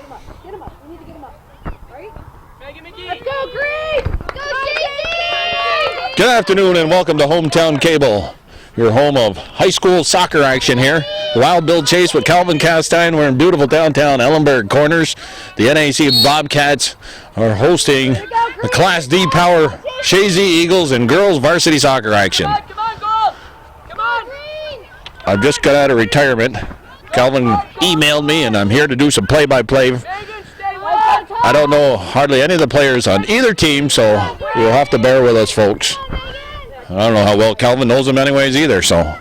Get him up. We need to get him up. Right? Let's go, Green! Go, Chazy! Good afternoon and welcome to Hometown Cable, your home of high school soccer action here. Wild Bill Chase with Calvin Castine. We're in beautiful downtown Ellenberg Corners. The NAC Bobcats are hosting the Class D Power Chazy Eagles and girls varsity soccer action. Come on, goal! Come on! I've just got out of retirement. Calvin emailed me and I'm here to do some play-by-play. I don't know hardly any of the players on either team, so you'll have to bear with us, folks. I don't know how well Calvin knows them anyways either, so.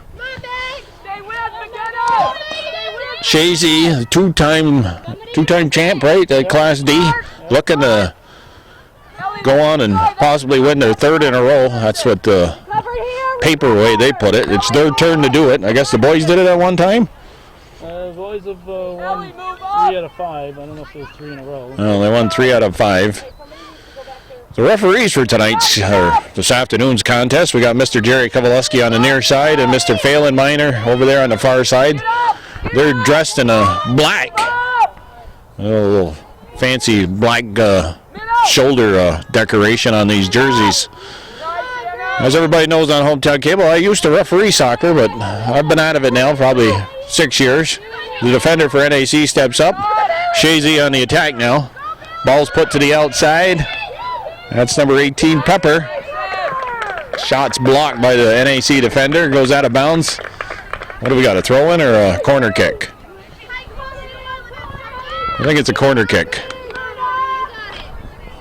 Chazy, two-time champ, right, at Class D, looking to go on and possibly win their third in a row. That's what the paper way they put it. It's their turn to do it. I guess the boys did it at one time. The boys have won 3 out of 5. I don't know if it was 3 in a row. Well, they won 3 out of 5. The referees for this afternoon's contest, we got Mr. Jerry Kowaleski on the near side and Mr. Phelan Miner over there on the far side. They're dressed in a black, a little fancy black shoulder decoration on these jerseys. As everybody knows on Hometown Cable, I used to referee soccer, but I've been out of it now probably 6 years. The defender for NAC steps up. Chazy on the attack now. Ball's put to the outside. That's number 18, Pepper. Shot's blocked by the NAC defender. Goes out of bounds. What do we got, a throw-in or a corner kick? I think it's a corner kick.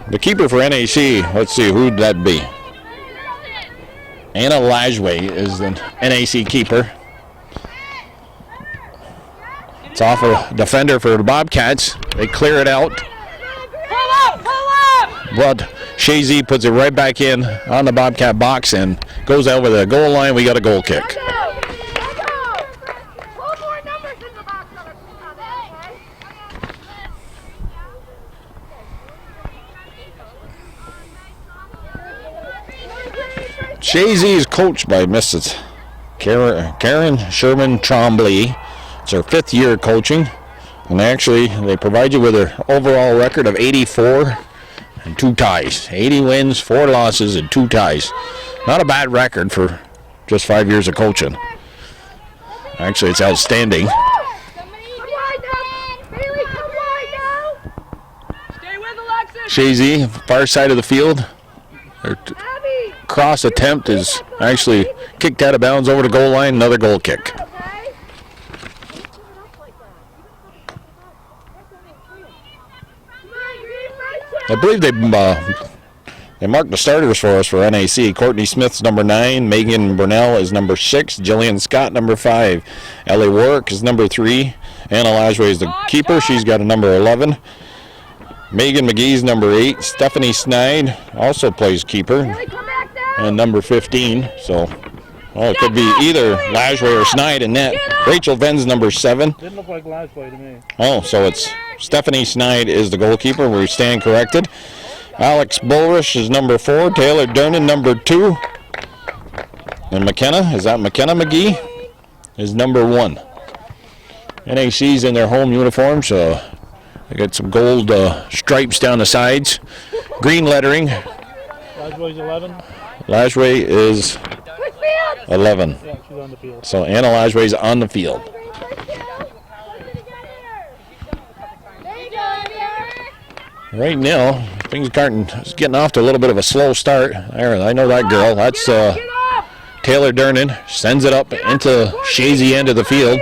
The keeper for NAC, let's see, who'd that be? Anna Lajway is the NAC keeper. It's off a defender for the Bobcats. They clear it out. Pull up! But Chazy puts it right back in on the Bobcat box and goes over the goal line. We got a goal kick. Chazy is coached by Mrs. Karen Sherman Trombley. It's her 5th year coaching, and actually they provide you with an overall record of 84 and 2 ties. 80 wins, 4 losses, and 2 ties. Not a bad record for just 5 years of coaching. Actually, it's outstanding. Chazy, far side of the field. Their cross attempt is actually kicked out of bounds over the goal line. Another goal kick. I believe they marked the starters for us for NAC. Courtney Smith's number 9. Megan Burnell is number 6. Jillian Scott, number 5. Ellie Warwick is number 3. Anna Lajway is the keeper. She's got a number 11. Megan McGee's number 8. Stephanie Snide also plays keeper. And number 15. So, it could be either Lajway or Snide in net. Rachel Ven's number 7. Didn't look like Lajway to me. Oh, so it's Stephanie Snide is the goalkeeper. We stand corrected. Alex Bulrush is number 4. Taylor Durnan, number 2. And McKenna, is that McKenna McGee? Is number 1. NAC's in their home uniform, so they got some gold stripes down the sides. Green lettering. Lajway's 11. Lajway is 11. Yeah, she's on the field. So Anna Lajway's on the field. Right now, things are getting off to a little bit of a slow start. I know that girl. That's Taylor Durnan. Sends it up into Chazy end of the field.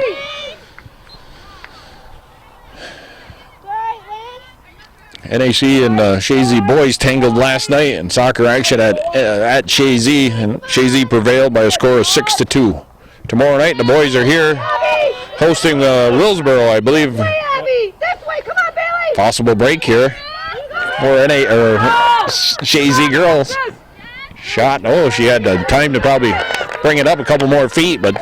NAC and Chazy boys tangled last night in soccer action at Chazy, and Chazy prevailed by a score of 6-2. Tomorrow night, the boys are here hosting Willsboro, I believe. Possible break here for Chazy Girls. Shot. Oh, she had time to probably bring it up a couple more feet, but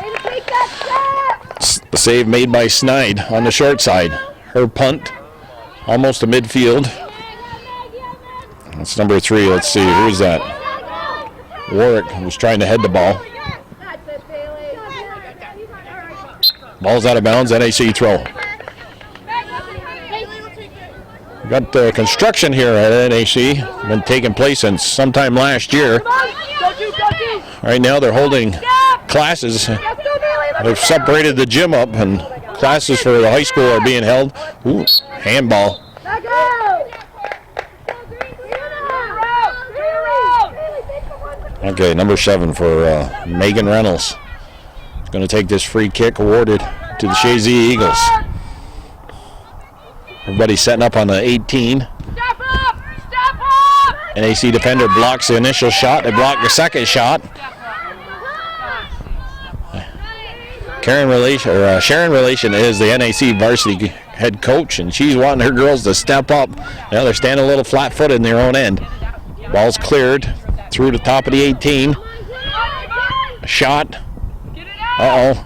the save made by Snide on the short side. Her punt. Almost to midfield. That's number 3. Let's see, who's that? Warwick was trying to head the ball. Ball's out of bounds. NAC throw. Got construction here at NAC. Been taking place since sometime last year. Right now they're holding classes. They've separated the gym up and classes for the high school are being held. Ooh, handball. Okay, number 7 for Megan Reynolds. Going to take this free kick awarded to the Chazy Eagles. Everybody setting up on the 18. Step up! Step up! NAC defender blocks the initial shot. They block the second shot. Sharon Relation is the NAC varsity head coach, and she's wanting her girls to step up. Now they're standing a little flat-footed in their own end. Ball's cleared through the top of the 18. A shot. Uh-oh.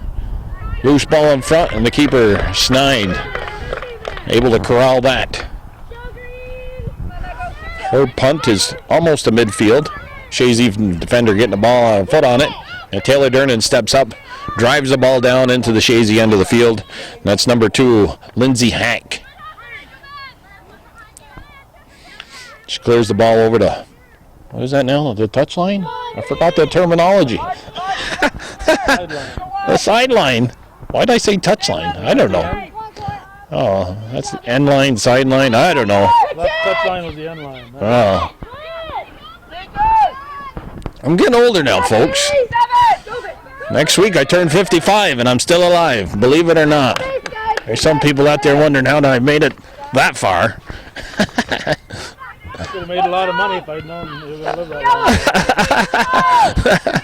Loose ball in front, and the keeper snide. Able to corral that. Her punt is almost to midfield. Chazy defender getting the ball foot on it. And Taylor Dernan steps up, drives the ball down into the Chazy end of the field. And that's number 2, Lindsay Hack. She clears the ball over to, what is that now, the touchline? I forgot the terminology. The sideline. Why did I say touchline? I don't know. Oh, that's the end line, sideline. I don't know. Left touchline was the end line. Oh. I'm getting older now, folks. Next week I turn 55 and I'm still alive, believe it or not. There's some people out there wondering how I made it that far. I could have made a lot of money if I'd known you were going to live that long.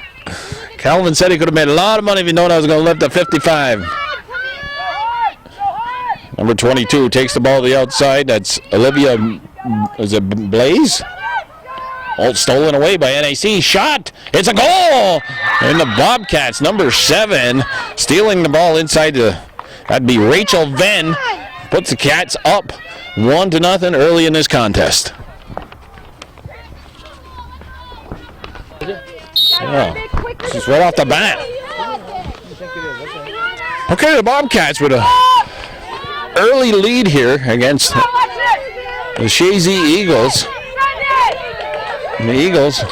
Calvin said he could have made a lot of money if he'd known I was going to live to 55. Number 22 takes the ball to the outside. That's Olivia, is it Blaze? All stolen away by NAC. Shot. It's a goal. And the Bobcats, number 7, stealing the ball inside that'd be Rachel Venn. Puts the Cats up 1-0 early in this contest. Yeah. This is right off the bat. Okay, the Bobcats with a early lead here against the Chazy Eagles. And the Eagles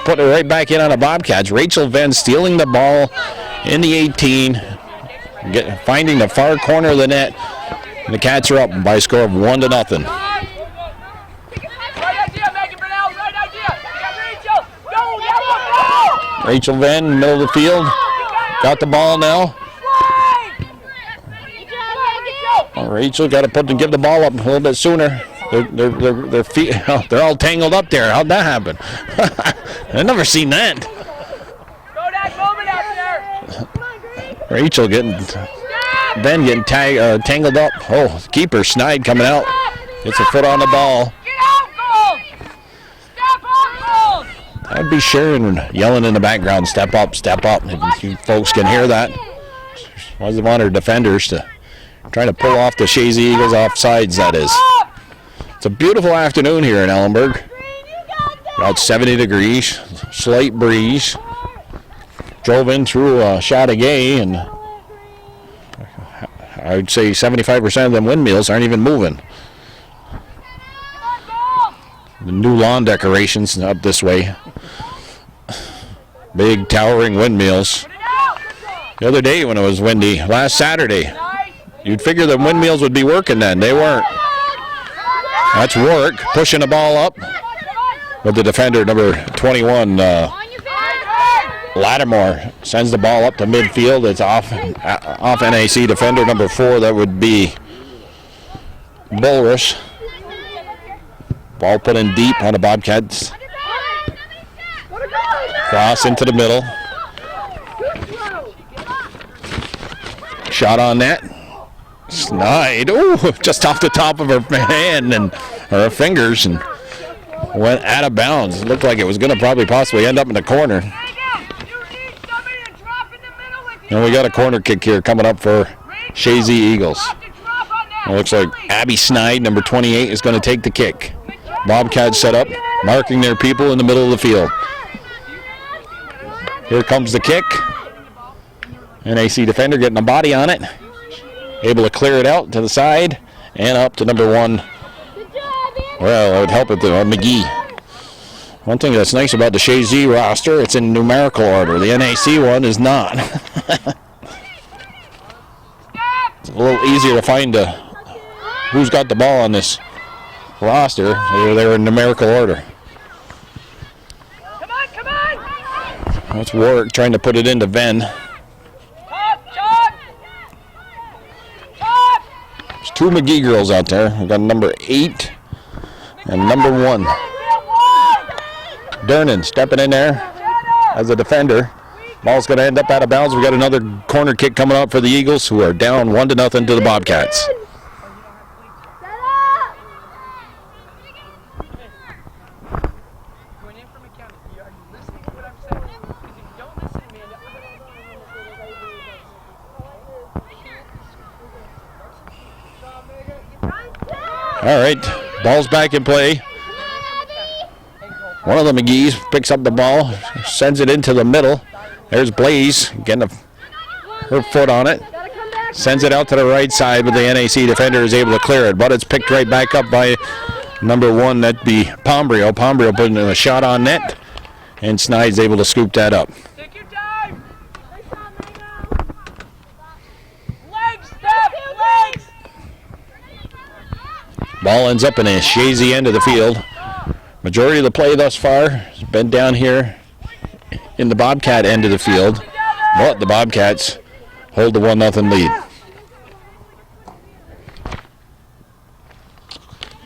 put it right back in on the Bobcats. Rachel Venn stealing the ball in the 18, finding the far corner of the net. And the Cats are up by a score of 1-0. Rachel Venn, middle of the field, got the ball now. Rachel got to give the ball up a little bit sooner. Their feet, they're all tangled up there. How'd that happen? I've never seen that. Rachel getting tangled up. Oh, keeper Snide coming out. Gets a foot on the ball. I'd be Sharon yelling in the background, step up, step up. If you folks can hear that. Was one of her defenders to try to pull off the Chazy Eagles offsides, that is. It's a beautiful afternoon here in Ellenburg. About 70 degrees, slight breeze. Drove in through Chateauguay, and I'd say 75% of them windmills aren't even moving. The new lawn decorations up this way. Big towering windmills. The other day when it was windy, last Saturday, you'd figure the windmills would be working then. They weren't. That's Warwick pushing the ball up. But the defender, number 21, Lattimore, sends the ball up to midfield. It's off NAC defender, number 4. That would be Bulrush. Ball put in deep on the Bobcats. Cross into the middle. Shot on net. Snide. Ooh, just off the top of her hand and her fingers and went out of bounds. It looked like it was going to probably possibly end up in the corner. And we got a corner kick here coming up for Chazy Eagles. It looks like Abby Snide, number 28, is going to take the kick. Bobcats set up, marking their people in the middle of the field. Here comes the kick. NAC defender getting a body on it. Able to clear it out to the side. and up to number 1. Well, it would help with the McGee. One thing that's nice about the Chazy roster, it's in numerical order. The NAC one is not. It's a little easier to find who's got the ball on this roster. They're in numerical order. Come on! That's Warwick trying to put it into Venn. There's 2 McGee girls out there. We've got number 8 and number 1. Dernan stepping in there as a defender. Ball's going to end up out of bounds. We got another corner kick coming up for the Eagles, who are down 1-0 to the Bobcats. All right, ball's back in play. One of the McGees picks up the ball, sends it into the middle. There's Blaze getting her foot on it. Sends it out to the right side, but the NAC defender is able to clear it. But it's picked right back up by number 1, that'd be Pombrio. Pombrio putting in a shot on net, and Snide's able to scoop that up. Take your time. Legs, step, legs. Ball ends up in a Chazy end of the field. Majority of the play thus far has been down here in the Bobcat end of the field, but the Bobcats hold the 1-0 lead.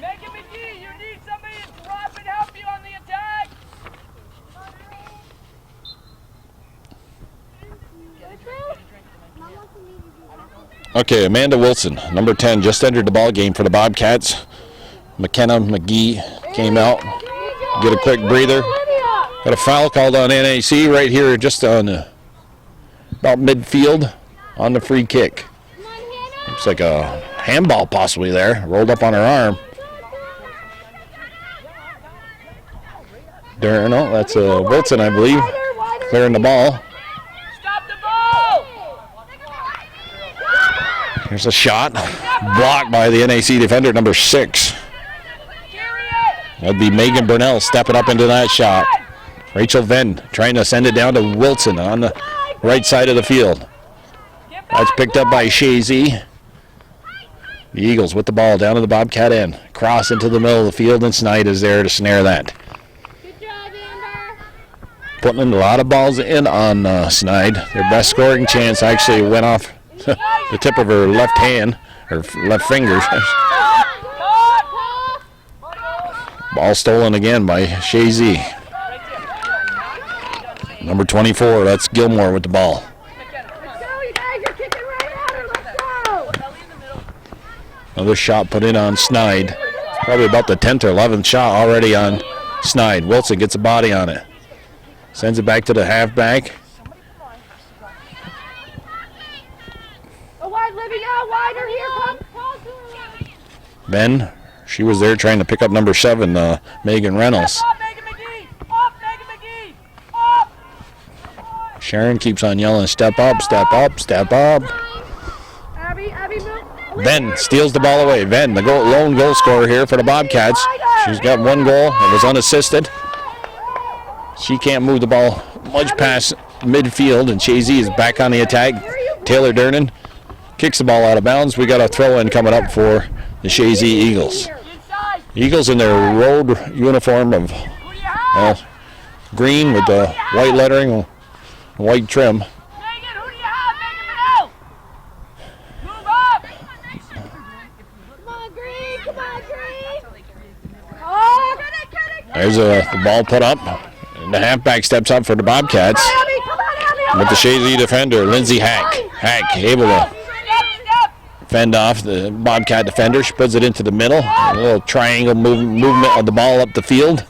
Megan McGee, you need somebody to drop and help you on the attack. Okay, Amanda Wilson, number 10, just entered the ball game for the Bobcats. McKenna McGee came out, get a quick breather. Got a foul called on NAC right here, just on about midfield on the free kick. Looks like a handball possibly there, rolled up on her arm. No, that's Wilson, I believe, clearing the ball. Stop the ball. Here's a shot, blocked by the NAC defender, number 6. That'd be Megan Burnell stepping up into that shot. Rachel Venn trying to send it down to Wilson on the right side of the field. That's picked up by Chazy. The Eagles with the ball down to the Bobcat end. Cross into the middle of the field, and Snide is there to snare that. Good job, Amber. Putting in a lot of balls in on Snide. Their best scoring chance actually went off the tip of her left hand, or left finger. Ball stolen again by Chazy. Number 24, that's Gilmore with the ball. Let's go, you guys. You're kicking right at her. Let's go. Another shot put in on Snide. It's probably about the 10th or 11th shot already on Snide. Wilson gets a body on it. Sends it back to the halfback. Go wide, Libby, now. Wider here. Come. Ben, she was there trying to pick up number 7, Megan Reynolds. Up, Megan McGee. Up, Megan McGee. Up. Sharon keeps on yelling, step up, step up, step up. Abby, move. Ben steals the ball away. Ben, the lone goal scorer here for the Bobcats. She's got 1 goal. It was unassisted. She can't move the ball much past midfield, and Chazy is back on the attack. Taylor Dernan kicks the ball out of bounds. We got a throw-in coming up for the Chazy Eagles. Eagles in their road uniform of green with the white lettering, white trim. Megan, who do you have? Megan Manel. Move up. Come on, Green. Come on, Green. Oh, There's the ball put up, and the halfback steps up for the Bobcats. With the Chazy defender, Lindsay Hack. Hack able to fend off the Bobcat defender. She puts it into the middle. A little triangle movement of the ball up the field.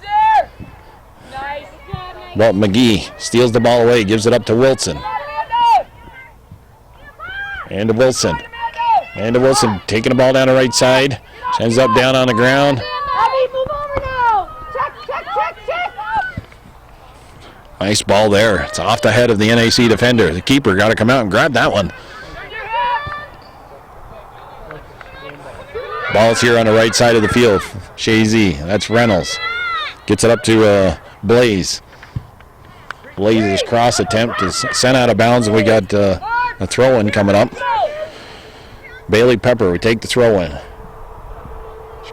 Well, McGee steals the ball away, gives it up to Wilson. And to Wilson. And to Wilson, taking the ball down the right side. Sends up down on the ground. Nice ball there. It's off the head of the NAC defender. The keeper got to come out and grab that one. Ball's here on the right side of the field. Chazy, that's Reynolds. Gets it up to Blaze. Blaze's cross attempt is sent out of bounds, and we got a throw-in coming up. Bailey Pepper, we take the throw-in.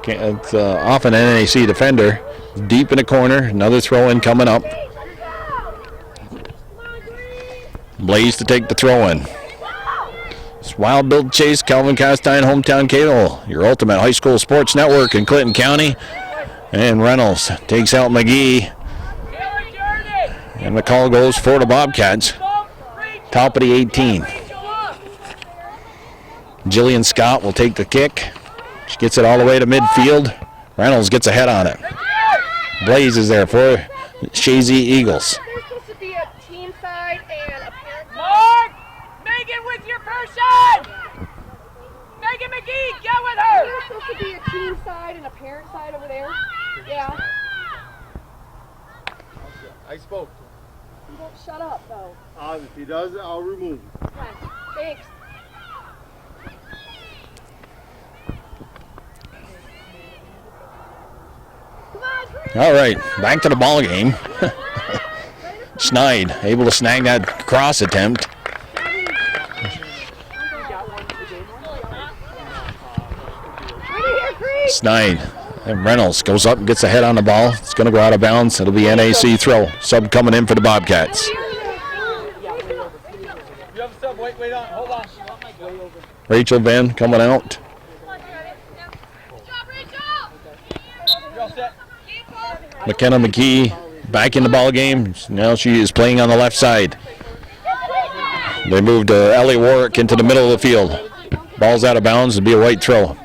It's off an NAC defender. Deep in the corner, another throw-in coming up. Blaze to take the throw-in. It's Wild Bill Chase, Calvin Castine, Hometown Cable, your ultimate high school sports network in Clinton County. And Reynolds takes out McGee. And the call goes for the Bobcats. Top of the 18. Jillian Scott will take the kick. She gets it all the way to midfield. Reynolds gets a head on it. Blaze is there for Chazy Eagles. There's supposed to be a team side and a parent. Mark! Megan with your person! Megan McGee, get with her! There's supposed to be a team side and a parent side over there. Yeah. I spoke. You won't shut up, though. If he does, I'll remove him. Okay. Thanks. All right, back to the ball game. Schneid able to snag that cross attempt. Schneid. And Reynolds goes up and gets a head on the ball. It's going to go out of bounds. It'll be NAC throw. Sub coming in for the Bobcats. Rachel Van coming out. McKenna McKee back in the ball game. Now she is playing on the left side. They moved Ellie Warwick into the middle of the field. Ball's out of bounds. It'll be a white throw.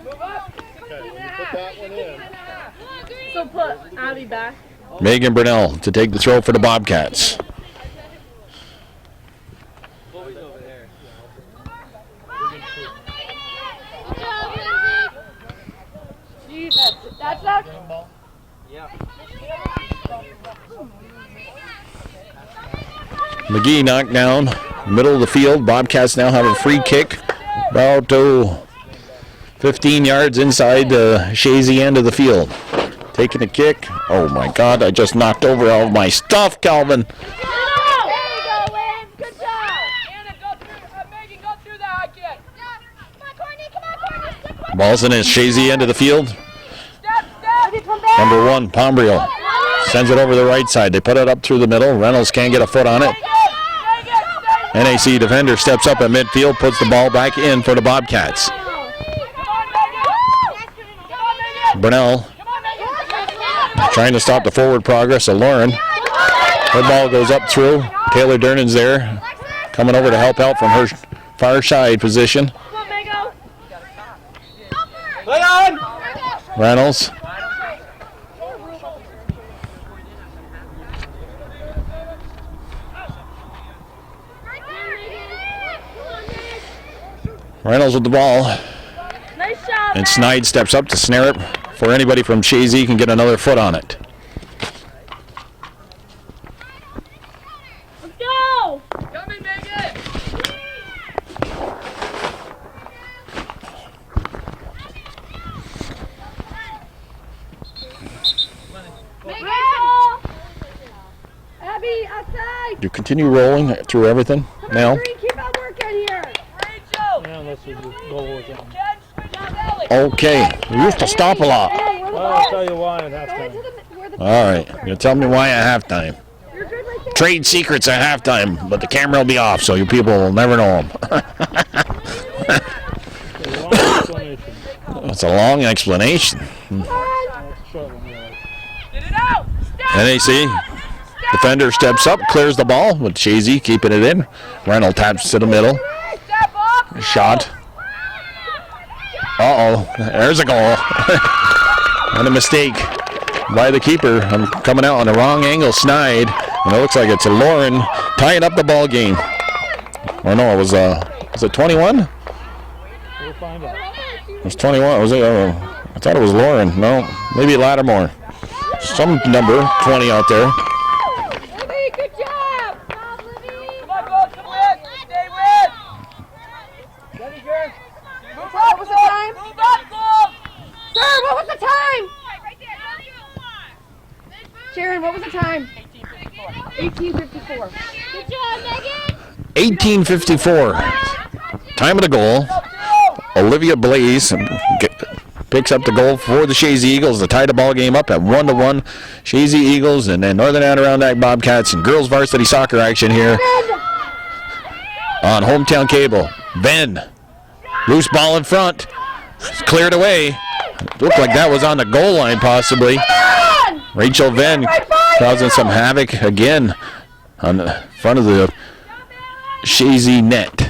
So put Abby back. Megan Brunell to take the throw for the Bobcats. Jesus, that's not. McGee knocked down, middle of the field. Bobcats now have a free kick about 15 yards inside the Chazy end of the field. Taking a kick. Oh my God, I just knocked over all my stuff, Calvin. There you go, Lynn. Good job. Anna, go through. Megan, go through that again. Come on, Courtney. Come on, Courtney. Stick with Ball's in his Chazy end of the field. Step. Number 1, Pombriel. Sends it over the right side. They put it up through the middle. Reynolds can't get a foot on it. NAC defender steps up at midfield, puts the ball back in for the Bobcats. Brunell trying to stop the forward progress of Lauren. Her ball goes up through. Taylor Dernan's there, coming over to help out from her far side position. Reynolds. Reynolds with the ball. Nice shot. And Schneid steps up to snare it before anybody from Chazy can get another foot on it. Let's go. Coming, Megan. Rachel. Abby, outside. You continue rolling through everything now. Keep on working here. Rachel. Yeah, that's what the goal was. Okay, we used to stop a lot. I'll tell you why at halftime. All right, you're going to tell me why at halftime. Trade secrets at halftime, but the camera will be off, so you people will never know them. That's a long explanation. NAC defender steps up, clears the ball with Chazy keeping it in. Reynolds taps to the middle. Shot. Uh-oh, there's a goal. And a mistake by the keeper. I'm coming out on the wrong angle, Schneid. And it looks like it's a Lauren tying up the ball game. Or no, it was it 21? We'll find out. It was 21. Was it? I thought it was Lauren. No, maybe Lattimore. Some number 20 out there. Libby, good job. Come on, go, come in. Stay with. Ready, girl. Move up, was the time? Move up, go. the time? Sharon, what was the time? 18:54. Good job, Megan. 18:54. Time of the goal. Olivia Blaze picks up the goal for the Chazy Eagles to tie the ball game up at 1-1. Chazy Eagles and then Northern Adirondack Bobcats and girls varsity soccer action here on Hometown Cable. Venn, loose ball in front. It's cleared away. Looked like that was on the goal line possibly. Rachel Venn causing some havoc again on the front of the Chazy net.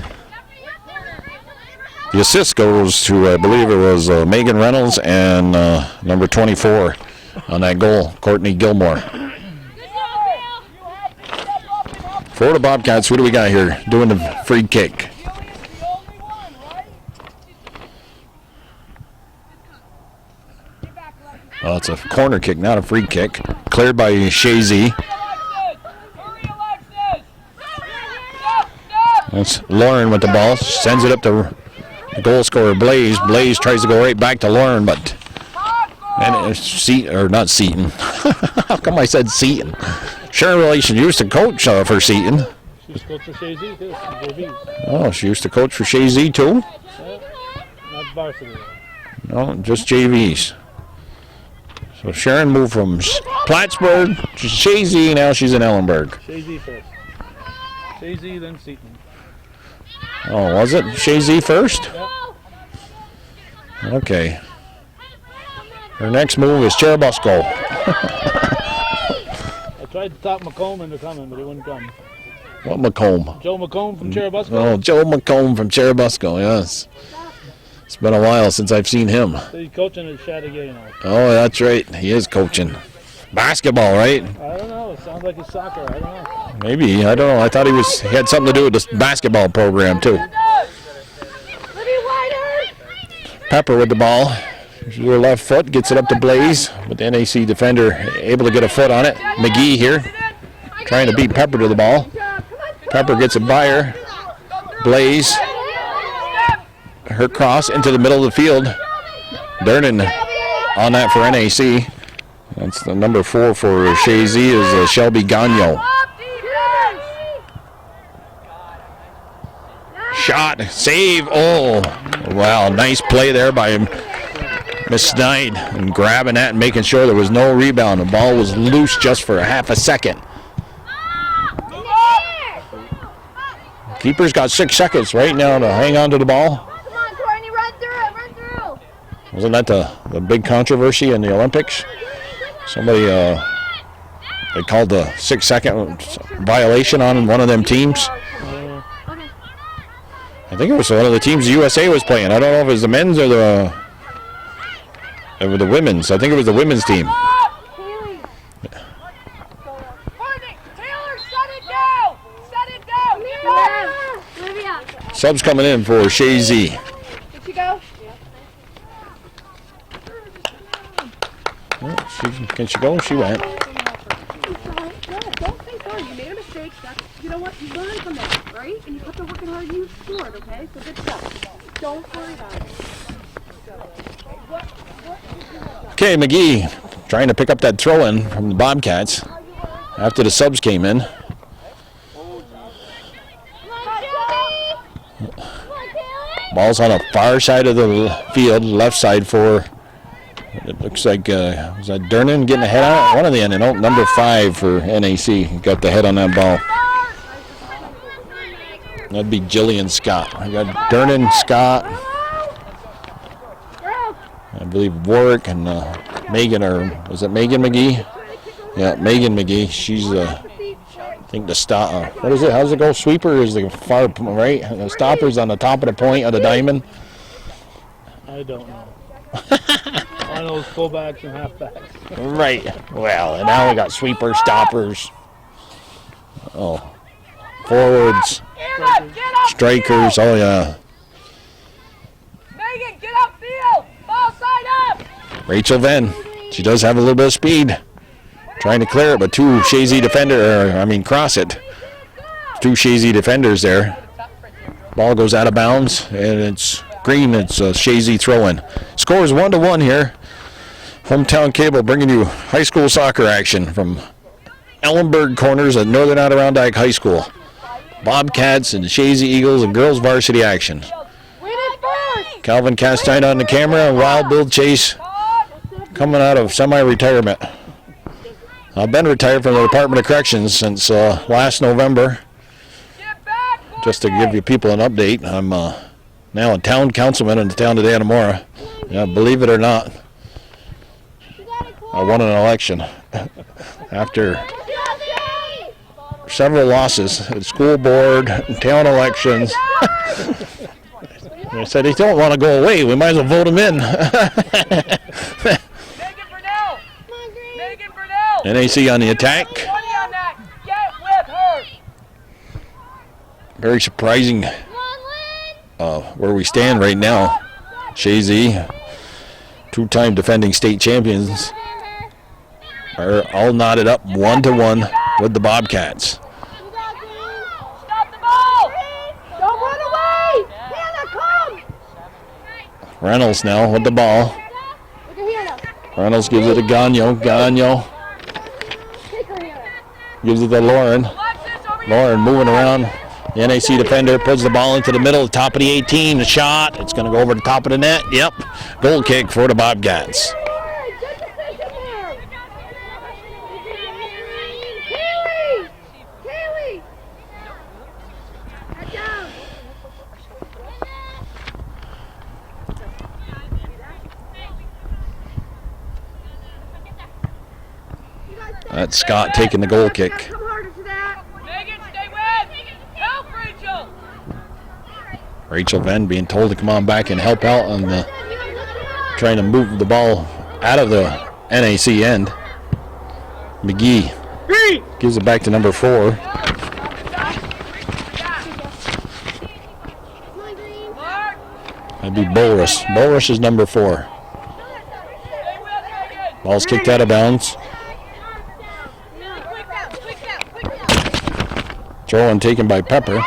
The assist goes to, I believe it was Megan Reynolds and number 24 on that goal, Courtney Gilmore. For the Bobcats, who do we got here doing the free kick? Oh, it's a corner kick, not a free kick. Cleared by Chazy. That's Lauren with the ball. Sends it up to the goal scorer, Blaze. Blaze tries to go right back to Lauren, but and Seaton, or not Seaton. How come I said Seaton? Sharon Relation used to coach for Seaton. She used to coach for Chazy too. Oh, she used to coach for Chazy too? Yeah, not varsity. No, just JVs. So Sharon moved from Plattsburgh to Chazy, now she's in Ellenburg. Chazy first. Chazy, then Seaton. Oh, was it Chazy first? Yeah. Okay. Her next move is Cherubusco. I tried to talk McComb into coming, but he wouldn't come. What McComb? Joe McComb from Cherubusco. Oh, Joe McComb from Cherubusco, yes. It's been a while since I've seen him. So he's coaching at Chateauguay now. Oh, that's right. He is coaching. Basketball, right? I don't know. It sounds like it's soccer. I don't know. Maybe. I don't know. I thought he had something to do with this basketball program, too. Pepper with the ball. Her left foot gets it up to Blaze, but the NAC defender able to get a foot on it. McGee here trying to beat Pepper to the ball. Pepper gets it by her. Blaze, her cross into the middle of the field. Dernan on that for NAC. That's the number 4 for Chazy is Shelby Gagnon. Shot, save, oh, wow, nice play there by Miss Snide and grabbing that and making sure there was no rebound. The ball was loose just for a half a second. Keeper's got 6 seconds right now to hang on to the ball. Come on, Courtney, run through. Wasn't that the big controversy in the Olympics? Somebody, they called the 6-second violation on one of them teams. I think it was one of the teams the USA was playing. I don't know if it was the men's or the women's. I think it was the women's team. Subs coming in for Chazy. Did she go? Can she go? She went. Don't think hard. You made a mistake. You know what? You learn from that, right? And you kept on working hard and you scored, okay? So good stuff. Don't worry about it. Okay, McGee trying to pick up that throw-in from the Bobcats after the subs came in. Ball's on the far side of the field, left side for, it looks like, was that Dernan getting a head on it? One of the end, number 5 for NAC got the head on that ball. That'd be Jillian Scott. I got Dernan, Scott, I believe Warwick and Megan, or was it Megan McGee? Yeah, Megan McGee. She's I think the stop. What is it? How's it go? Sweeper is the far right. The stopper's on the top of the point of the diamond. I don't know. I know it's fullbacks and halfbacks. Right. Well, and now we got sweepers, stoppers. Oh, forwards, strikers. Oh yeah. Megan, get upfield. Ball side up. Rachel Venn. She does have a little bit of speed. Trying to clear it, but 2 Chazy cross it. 2 Chazy defenders there. Ball goes out of bounds, and it's green. It's a Chazy throw-in. Score is 1-1 here. Hometown Cable bringing you high school soccer action from Ellenberg Corners at Northern Adirondack High School. Bobcats and Chazy Eagles and girls varsity action. Calvin Castine on the camera and Wild Bill Chase coming out of semi-retirement. I've been retired from the Department of Corrections since last November. Just to give you people an update, I'm now a town councilman in the town of Dannemora. Yeah, believe it or not, I won an election after several losses at school board, town elections. I said, they don't want to go away. We might as well vote them in. NAC on the attack. Very surprising where we stand right now. Chazy, two-time defending state champions, are all knotted up 1-1 with the Bobcats. Stop the ball! Don't run away! Hannah, come! Reynolds now with the ball. Reynolds gives it to Gagno. Gagno gives it to Lauren. Lauren moving around. The NAC defender puts the ball into the middle, the top of the 18. The shot. It's going to go over the top of the net. Yep. Goal kick for the Bobcats. That's Scott taking the goal kick. Rachel Venn being told to come on back and help out on the trying to move the ball out of the NAC end. McGee gives it back to number 4. That'd be Bolrus. Bolrus is number 4. Ball's kicked out of bounds. Throw and taken by Pepper.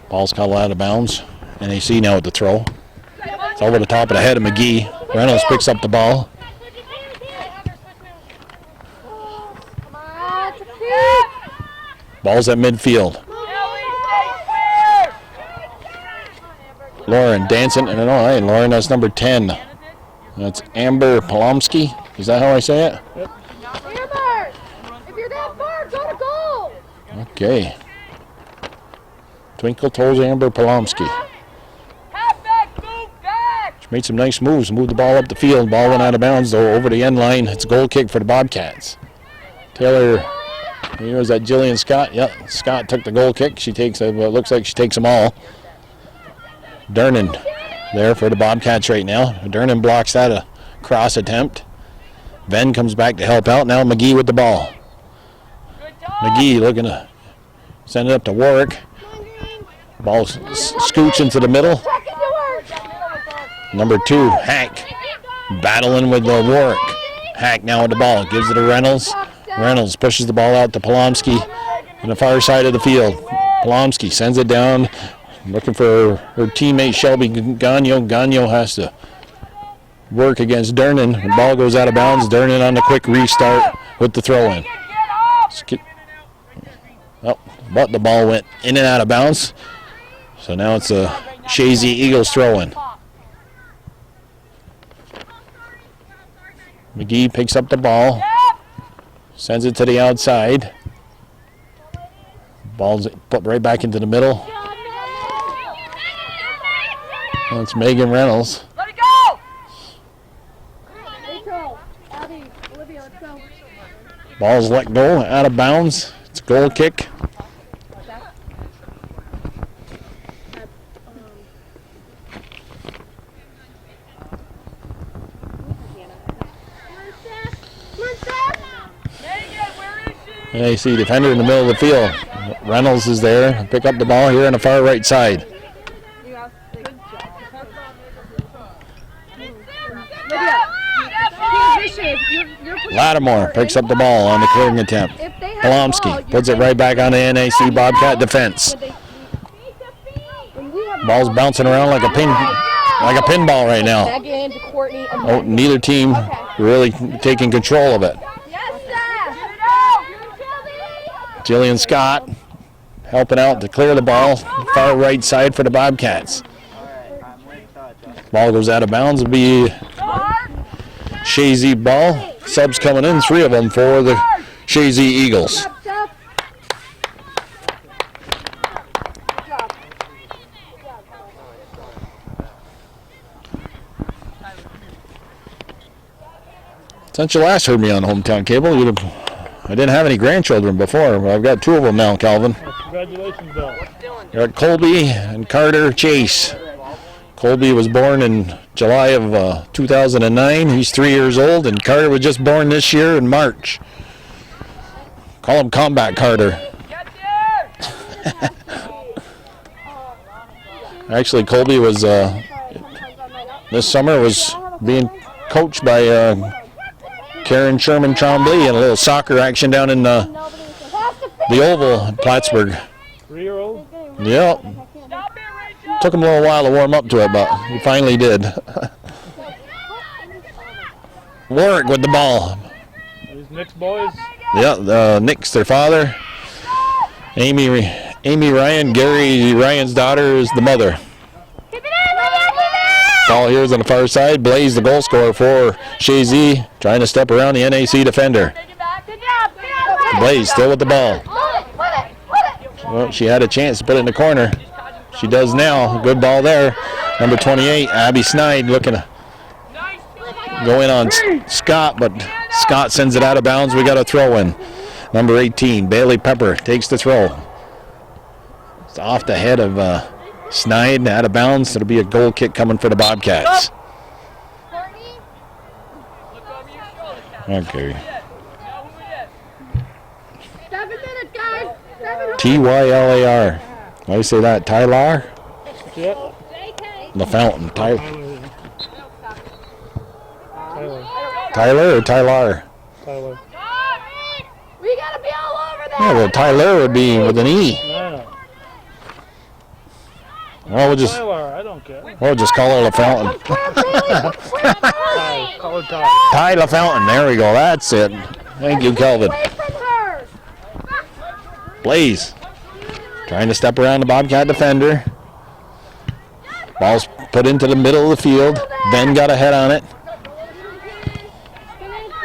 Ball's called out of bounds. NAC now at the throw. It's over the top of the head of McGee. Reynolds picks up the ball. Ball's at midfield. Lauren dancing. And Lauren, that's number 10. That's Amber Polomsky. Is that how I say it? Yep. Amber, if you're that far, go to goal. Okay. Twinkle toes Amber Polomsky. She made some nice moves. Moved the ball up the field. Ball went out of bounds, though, over the end line. It's a goal kick for the Bobcats. Taylor, was that Jillian Scott? Yep, Scott took the goal kick. She takes, it looks like she takes them all. Dernan there for the Bobcats right now. Dernan blocks that cross attempt. Venn comes back to help out. Now McGee with the ball. McGee looking to send it up to Warwick. Ball scoots into the middle. Number 2, Hack, battling with Warwick. Hack now with the ball. Gives it to Reynolds. Reynolds pushes the ball out to Polomsky on the far side of the field. Polomsky sends it down. Looking for her teammate Shelby Gagno. Gagno has to work against Dernan. The ball goes out of bounds. Dernan on the quick restart with the throw-in. Oh, but the ball went in and out of bounds. So now it's a Chazy Eagles throw-in. McGee picks up the ball. Sends it to the outside. Ball's put right back into the middle. That's Megan Reynolds. Let it go! Ball's let go, out of bounds. It's a goal kick. NAC defender in the middle of the field. Reynolds is there. Pick up the ball here on the far right side. Lattimore picks up the ball on the clearing attempt. Polomsky puts it right back on the NAC Bobcat defense. Ball's bouncing around like a pinball right now. Megan to Courtney. And Oh, neither team really taking control of it. Yes, sir. Jillian Scott helping out to clear the ball. Far right side for the Bobcats. Ball goes out of bounds. It'll be Chazy ball. Subs coming in, 3 of them for the Chazy Eagles. Since you last heard me on Hometown Cable, I didn't have any grandchildren before, but I've got 2 of them now, Calvin. Congratulations, Bill. You're at Colby and Carter Chase. Colby was born in July of 2009. He's 3 years old, and Carter was just born this year in March. Call him Combat Carter. Actually, Colby was this summer was being coached by Karen Sherman Trombley and a little soccer action down in the Oval in Plattsburgh. 3-year-old? Yep. Took him a little while to warm up to it, but he finally did. Warwick with the ball. These Nick's boys? Yeah, Nick's their father. Amy Ryan, Gary Ryan's daughter, is the mother. Ball here is on the far side. Blaze, the goal scorer for Chazy, trying to step around the NAC defender. Blaze still with the ball. Well, she had a chance to put it in the corner. She does now. Good ball there. Number 28, Abby Snide, looking to go in on Scott, but Scott sends it out of bounds. We got a throw in. Number 18, Bailey Pepper takes the throw. It's off the head of Snide, out of bounds. It'll be a goal kick coming for the Bobcats. Okay. 7 minutes, guys. 7 Tylar. How do you say that? Tylar? Yep. The Fountain. Tyler. Tyler or Tylar? Tyler. We gotta be all over that. Yeah, well, Tyler would be with an E. No. Well, Tyler, I don't care. we'll just call her the Fountain. Call her Ty. Ty La Fountain. There we go. That's it. Thank you, Kelvin. Away from her. Blaze trying to step around the Bobcat defender. Ball's put into the middle of the field. Ben got a head on it.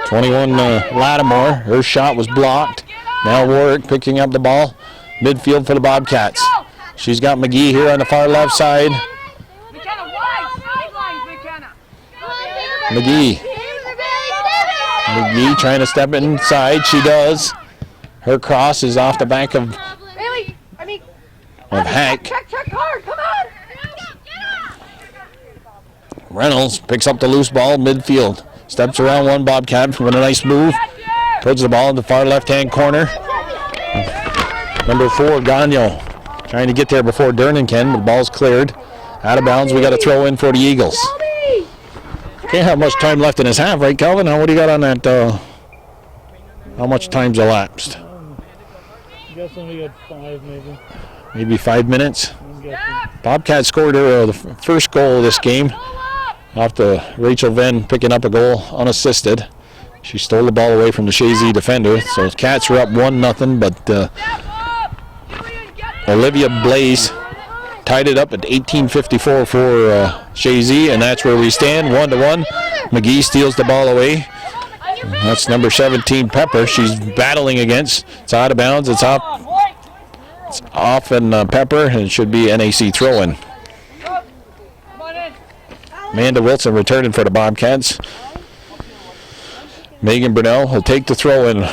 21 Lattimore. Her shot was blocked. Now Warwick picking up the ball. Midfield for the Bobcats. She's got McGee here on the far left side. McGee trying to step inside. She does. Her cross is off the back of Hack. Check hard. Come on. Reynolds picks up the loose ball midfield. Steps around one Bobcat with a nice move. Puts the ball in the far left-hand corner. Number 4, Gagno, trying to get there before Dernan can, but the ball's cleared. Out of bounds, we got a throw in for the Eagles. Can't have much time left in his half, right, Calvin? What do you got on that? How much time's elapsed? I'm guessing we got 5 maybe. Maybe 5 minutes. I'm guessing. Bobcat scored the first goal of this game after Rachel Venn picking up a goal unassisted. She stole the ball away from the Chazy defender, so Cats are up 1-0, but Olivia Blaze tied it up at 18:54 for Chazy, and that's where we stand, 1-1. McGee steals the ball away. That's number 17, Pepper. She's battling against. It's out of bounds. It's off and Pepper, and it should be NAC throw-in. Amanda Wilson returning for the Bobcats. Megan Brunel will take the throw-in.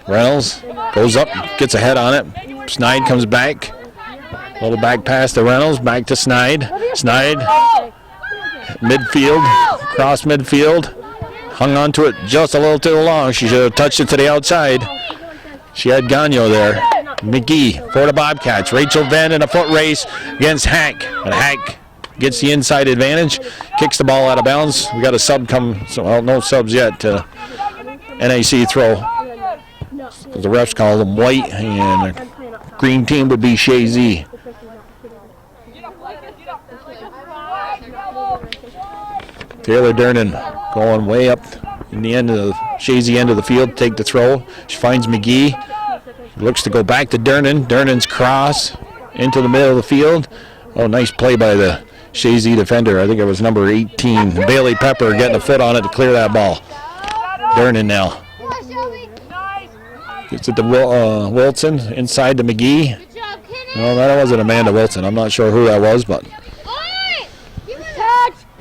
Reynolds goes up, gets a head on it. Snide comes back. Little back pass to Reynolds, back to Snide. Snide, midfield, cross midfield. Hung on to it just a little too long. She should have touched it to the outside. She had Gagno there. McGee for the Bobcats. Rachel Venn in a foot race against Hack. And Hack gets the inside advantage, kicks the ball out of bounds. We got a sub come, so well, no subs yet. NAC throw. The refs call them white, and the green team would be Chazy. Taylor Dernan going way up in the end of the Chazy end of the field, take the throw. She finds McGee. Looks to go back to Dernan. Dernan's cross into the middle of the field. Oh, nice play by the Chazy defender. I think it was number 18. Bailey Pepper getting a foot on it to clear that ball. Dernan now. Gets it to Wilson, inside to McGee. No, that wasn't Amanda Wilson. I'm not sure who that was, but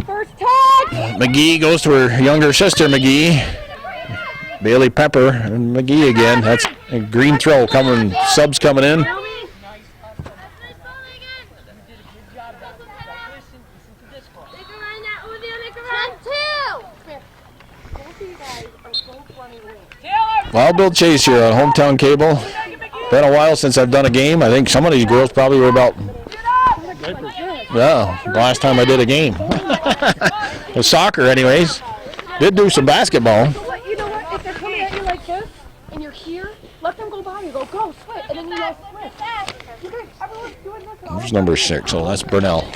First touch! McGee goes to her younger sister, McGee. Bailey Pepper and McGee again. That's a green throw coming, subs coming in. Wild Bill Chase here on Hometown Cable. Been a while since I've done a game. I think some of these girls probably were about, yeah, the last time I did a game. It was soccer anyways. Did do some basketball. You know what? If they're coming at you like this, and you're here, let them go by you. Go, switch, and then you yell switch. You guys, everyone's doing this. There's number 6, so that's Burnell.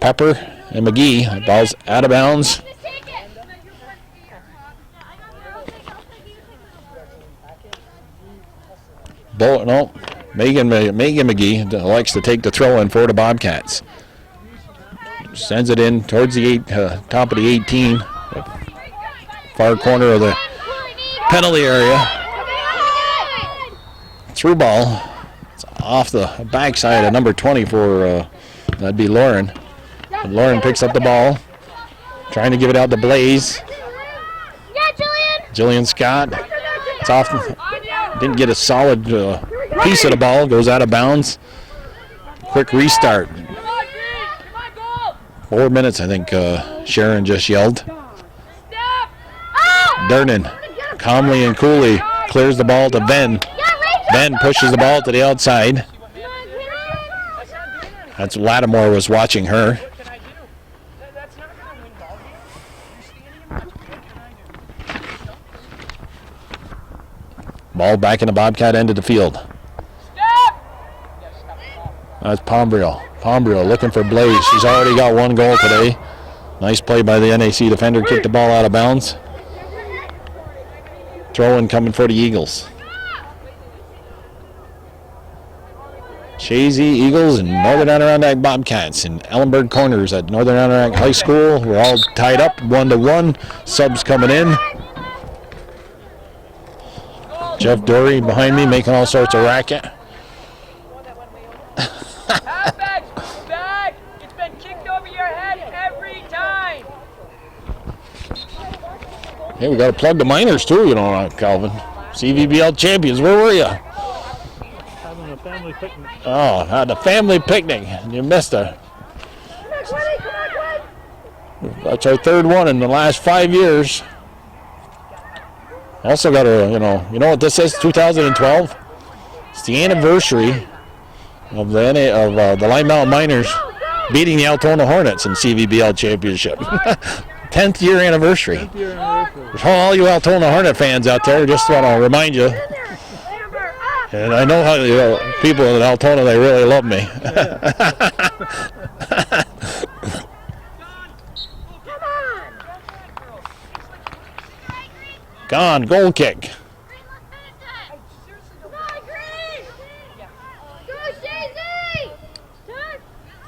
Pepper and McGee. Ball's out of bounds. Megan McGee likes to take the throw in for the Bobcats. Sends it in towards the top of the 18, far corner of the penalty area. Through ball. It's off the backside of number 20 for that'd be Lauren. And Lauren picks up the ball, trying to give it out to Blaze. Jillian Scott. It's off. Didn't get a solid piece of the ball. Goes out of bounds. Quick restart. 4 minutes, I think Sharon just yelled. Dernan, calmly and coolly, clears the ball to Ben. Ben pushes the ball to the outside. That's Lattimore was watching her. Ball back in the Bobcat end of the field. That's Pombriel. Pombriel looking for Blaze. She's already got 1 goal today. Nice play by the NAC defender. Kicked the ball out of bounds. Throw-in coming for the Eagles. Chazy Eagles and Northern Adirondack Bobcats in Ellenberg Corners at Northern Adirondack High School. We're all tied up 1-1. Subs coming in. Jeff Dory behind me making all sorts of racket. It's been kicked over your head every time. Hey, we got to plug the minors too, you know, Calvin. CVBL champions, where were you? Having a family picnic. Oh, had a family picnic. You missed her. That's our 3rd one in the last 5 years. Also got a, you know what this is? 2012. It's the anniversary of the Lime Mountain Miners beating the Altona Hornets in CVBL championship. 10th year anniversary. For all you Altona Hornet fans out there, just want to remind you. And I know how people in Altona, they really love me. Gone, goal kick.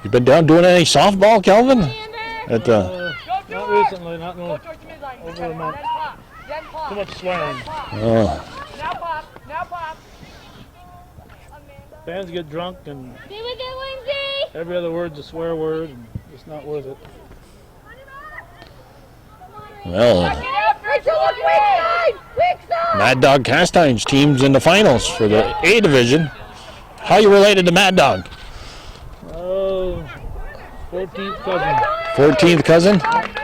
You been down doing any softball, Kelvin? At Not recently, not over a month. Too much swearing. Oh. Fans get drunk and every other word's a swear word, and it's not worth it. Well, Mad Dog Castine's team's in the finals for the A division. How you related to Mad Dog? Oh, 14th cousin. 14th cousin?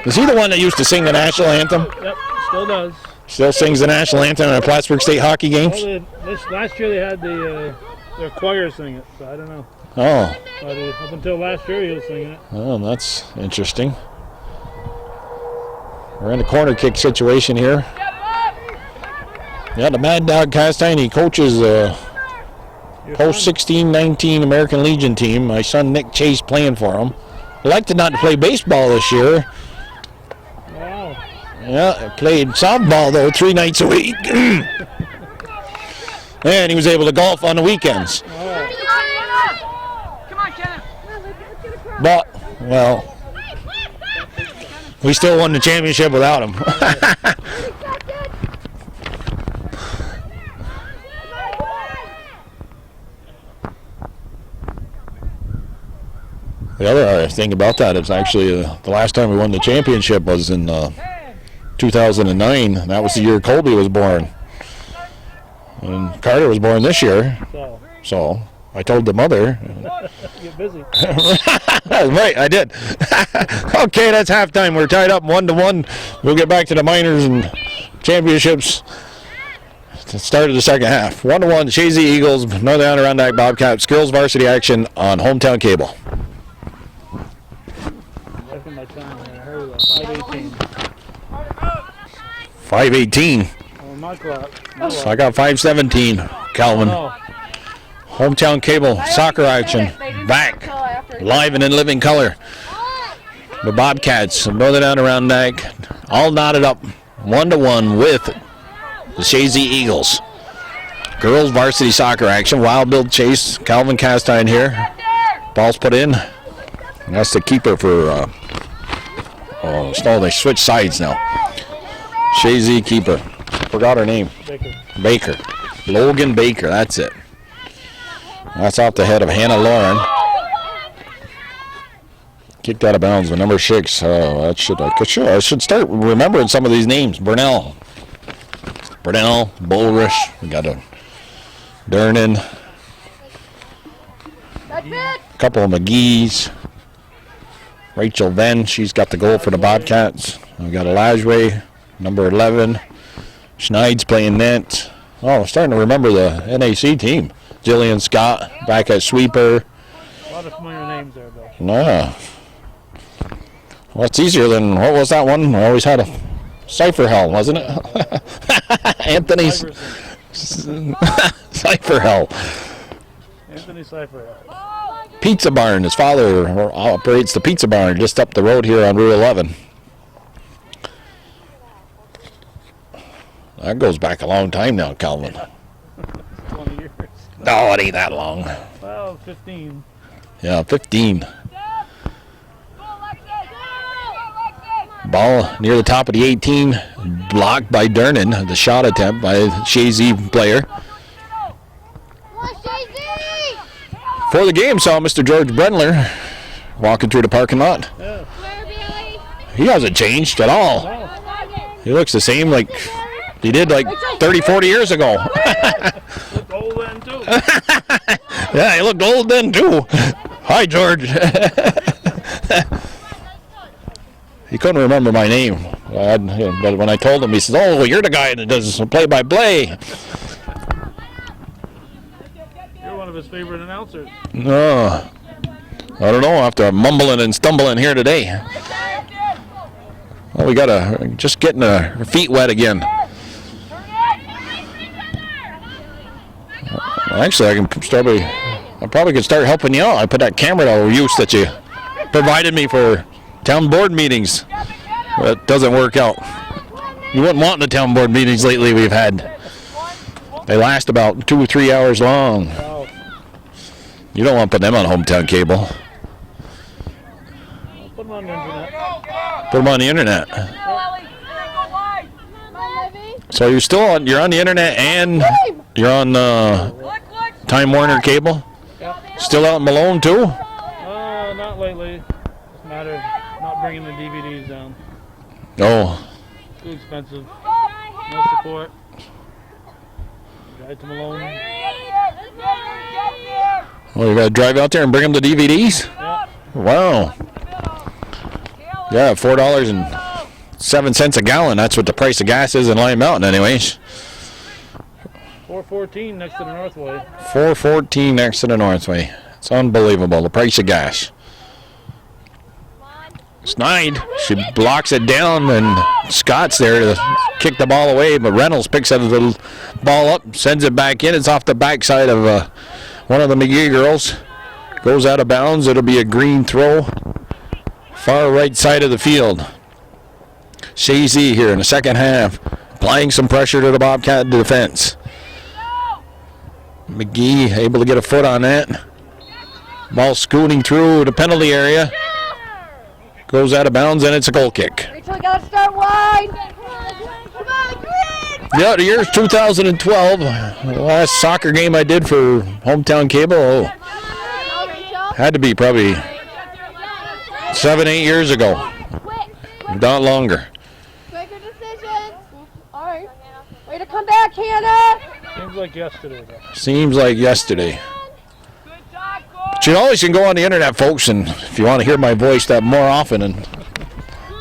Is he the one that used to sing the national anthem? Yep, still does. Still sings the national anthem at Plattsburgh State hockey games? Well, last year they had their choir sing it, so I don't know. Oh. But up until last year, he was singing it. Oh, that's interesting. We're in a corner kick situation here. Yeah, the Mad Dog Castine, he coaches post 16-19 American Legion team. My son Nick Chase playing for him. Elected not to play baseball this year. Wow. Yeah, played softball though 3 nights a week. And he was able to golf on the weekends. Oh. Come on, Kenneth. But, well, we still won the championship without him. The other thing about that is actually the last time we won the championship was in 2009. That was the year Colby was born. And Carter was born this year. So I told the mother. Get busy. Right, I did. Okay, that's halftime. We're tied up 1-1. We'll get back to the minors and championships at the start of the second half. 1-1, Chazy Eagles, Northern Adirondack Bobcats, girls varsity action on Hometown Cable. Checking my time here. I heard 5:18. 5:18. On my clock. So I got 5:17, Calvin. Oh. Hometown Cable soccer action back live and in living color. The Bobcats of Northern Adirondack all knotted up 1-1 with the Chazy Eagles. Girls varsity soccer action. Wild Bill Chase, Calvin Castine here. Ball's put in. And that's the keeper for. They switched sides now. Chazy keeper. Forgot her name. Baker. Logan Baker. That's it. That's off the head of Hannah Lauren. Kicked out of bounds with number 6. I should start remembering some of these names. Burnell, Bulrush. We got a Durnan. A couple of McGee's. Rachel Venn, she's got the goal for the Bobcats. We got a Lajway, number 11. Schneid's playing net. Oh, I'm starting to remember the NAC team. Jillian Scott back at sweeper. A lot of familiar names there, Bill. No. Well, it's easier than, what was that one? I always had a Cypher Hell, wasn't it? Anthony's Cypher Hell. Anthony Cypher. Pizza Barn. His father operates the Pizza Barn just up the road here on Route 11. That goes back a long time now, Calvin. 20 years. No, it ain't that long. Well, 15. Yeah, 15. Ball near the top of the 18. Blocked by Durnan. The shot attempt by the Chazy player. For the game, saw Mr. George Brenler walking through the parking lot. Yeah. He hasn't changed at all. He looks the same like he did like 30, 40 years ago. Looked old then, too. Yeah, he looked old then, too. Hi, George. He couldn't remember my name. But when I told him, he says, "Oh, you're the guy that does play-by-play." You're one of his favorite announcers. No. I don't know. After mumbling and stumbling here today. Well, we got to just getting our feet wet again. Actually, I probably could start helping you out. I put that camera to use that you provided me for town board meetings. That doesn't work out. You wouldn't want the town board meetings lately we've had. They last about 2 or 3 hours long. You don't want to put them on Hometown Cable. Put them on the internet. Put them on the internet. So you're on the internet and you're on Time Warner Cable? Yeah. Still out in Malone too? Not lately. It's a matter of not bringing the DVDs down. Oh. Too expensive. No support. Drive to Malone. Well, you got to drive out there and bring them the DVDs? Yeah. Wow. Yeah, $4.07 a gallon. That's what the price of gas is in Lime Mountain anyways. 414 next to the Northway. 414 next to the Northway. It's unbelievable, the price of gas. Snide, she blocks it down, and Scott's there to kick the ball away, but Reynolds picks up the ball up, sends it back in. It's off the backside of one of the McGee girls. Goes out of bounds. It'll be a green throw. Far right side of the field. Chazy here in the second half, applying some pressure to the Bobcat defense. McGee able to get a foot on that. Ball scooting through the penalty area. Goes out of bounds, and it's a goal kick. Rachel, you gotta start wide. Yeah, the year's 2012. The last soccer game I did for Hometown Cable, had to be probably 7-8 years ago. Not longer. Quicker decisions. All right. Way to come back, Hannah. Seems like yesterday, though. Seems like yesterday. But you always can go on the internet, folks, and if you want to hear my voice that more often, and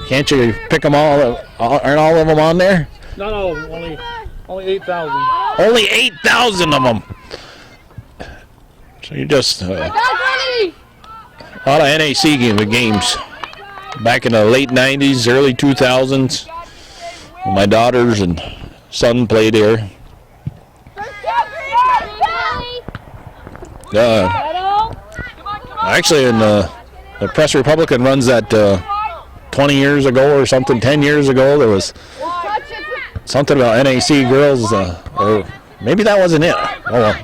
can't you pick them all? Aren't all of them on there? No, only 8,000. Only 8,000 of them. So you just a lot of NAC games back in the late 90s, early 2000s. My daughters and son played here. Actually, in the Press Republican runs that 20 years ago or something, 10 years ago, there was something about NAC girls, or maybe that wasn't it. Oh,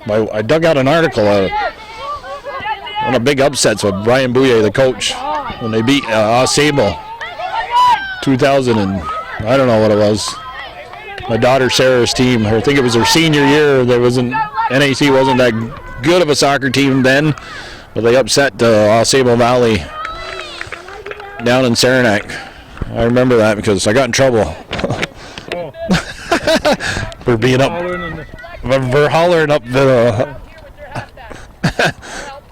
well, I dug out an article, one of the big upsets with Brian Bouye, the coach, when they beat Sable 2000 and I don't know what it was. My daughter Sarah's team, I think it was her senior year. NAC wasn't that good of a soccer team then, but they upset Sable Valley down in Saranac. I remember that because I got in trouble for being up, for hollering up the.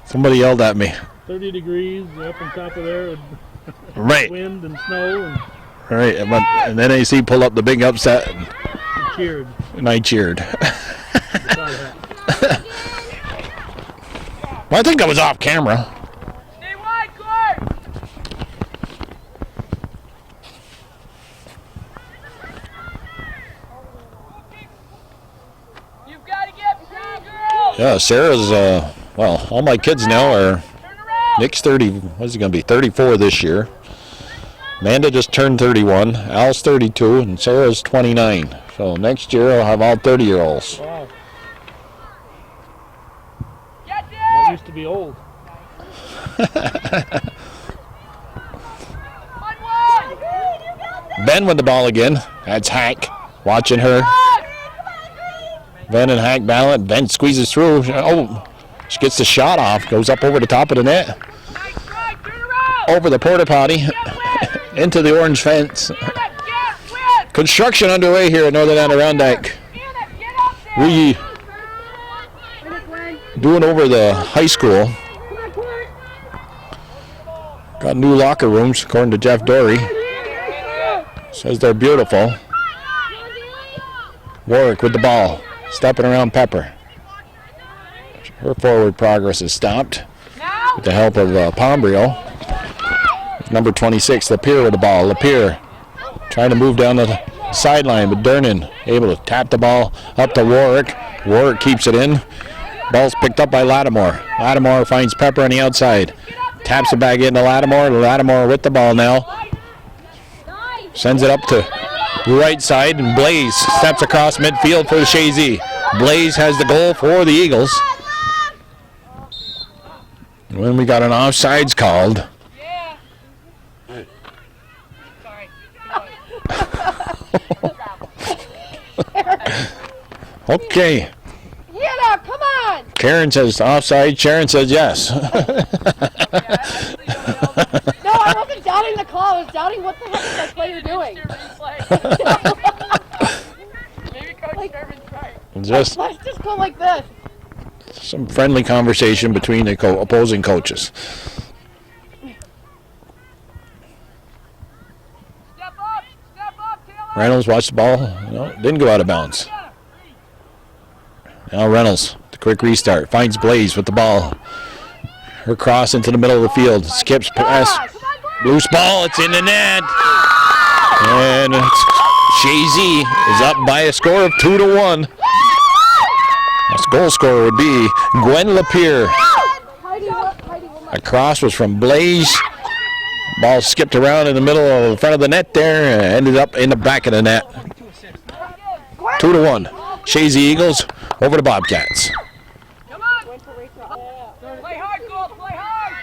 Somebody yelled at me. 30 degrees up on top of there, right. Wind and snow. And right, and then NAC pulled up the big upset. And cheered. And I cheered. Well, I think I was off camera. Stay wide, Court! You've got to get free, girls! Yeah, Sarah's, well, all my kids now are, Nick's 30, what's he going to be, 34 this year. Amanda just turned 31, Al's 32, and Sarah's 29. So next year I'll have all 30-year-olds. Wow. That used to be old. Ben with the ball again. That's Hack watching her. Ben and Hack battle it. Ben squeezes through. Oh, she gets the shot off. Goes up over the top of the net. Over the porta potty. Into the orange fence. Construction underway here at Northern Adirondack. We doing over the high school. Got new locker rooms, according to Jeff Dory. Says they're beautiful. Warwick with the ball, stepping around Pepper. Her forward progress is stopped with the help of Pombrio. Number 26, Lapierre with the ball. Lapierre trying to move down the sideline, but Dernan able to tap the ball up to Warwick. Warwick keeps it in. Ball's picked up by Lattimore. Lattimore finds Pepper on the outside. Taps it back into Lattimore. Lattimore with the ball now. Sends it up to the right side, and Blaze steps across midfield for the Chazy. Blaze has the goal for the Eagles. When we got an offsides called. Okay. Hannah, come on! Karen says offside. Sharon says yes. No, I wasn't doubting the call. I was doubting what the heck is that player doing. Maybe Coach Sherman's right. Just Let's just go like this. some friendly conversation between the opposing coaches. Step up, Taylor! Reynolds watched the ball. No, didn't go out of bounds. Now Reynolds, the quick restart, finds Blaze with the ball. Her cross into the middle of the field. Skips past. Loose ball. It's in the net. And Chazy is up by a score of 2-1. This goal scorer would be Gwen Lapierre. A cross was from Blaze. Ball skipped around in the middle of the front of the net there and ended up in the back of the net. 2-1. Chazy Eagles over the Bobcats. Come on. Play hard, Gold. Play hard.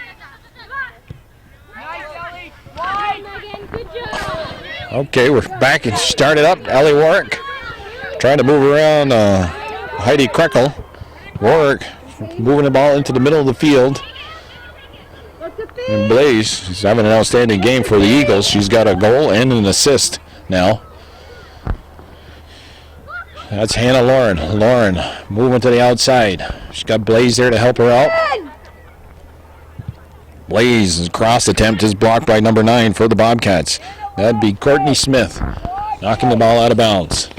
Nice, Ellie. Wide. Good job. Okay, we're back and started up. Ellie Warwick trying to move around Heidi Krekel. Warwick moving the ball into the middle of the field. And Blaze is having an outstanding game for the Eagles. She's got a goal and an assist now. That's Hannah Lauren. Lauren moving to the outside. She's got Blaze there to help her out. Blaze's cross attempt is blocked by number 9 for the Bobcats. That'd be Courtney Smith knocking the ball out of bounds.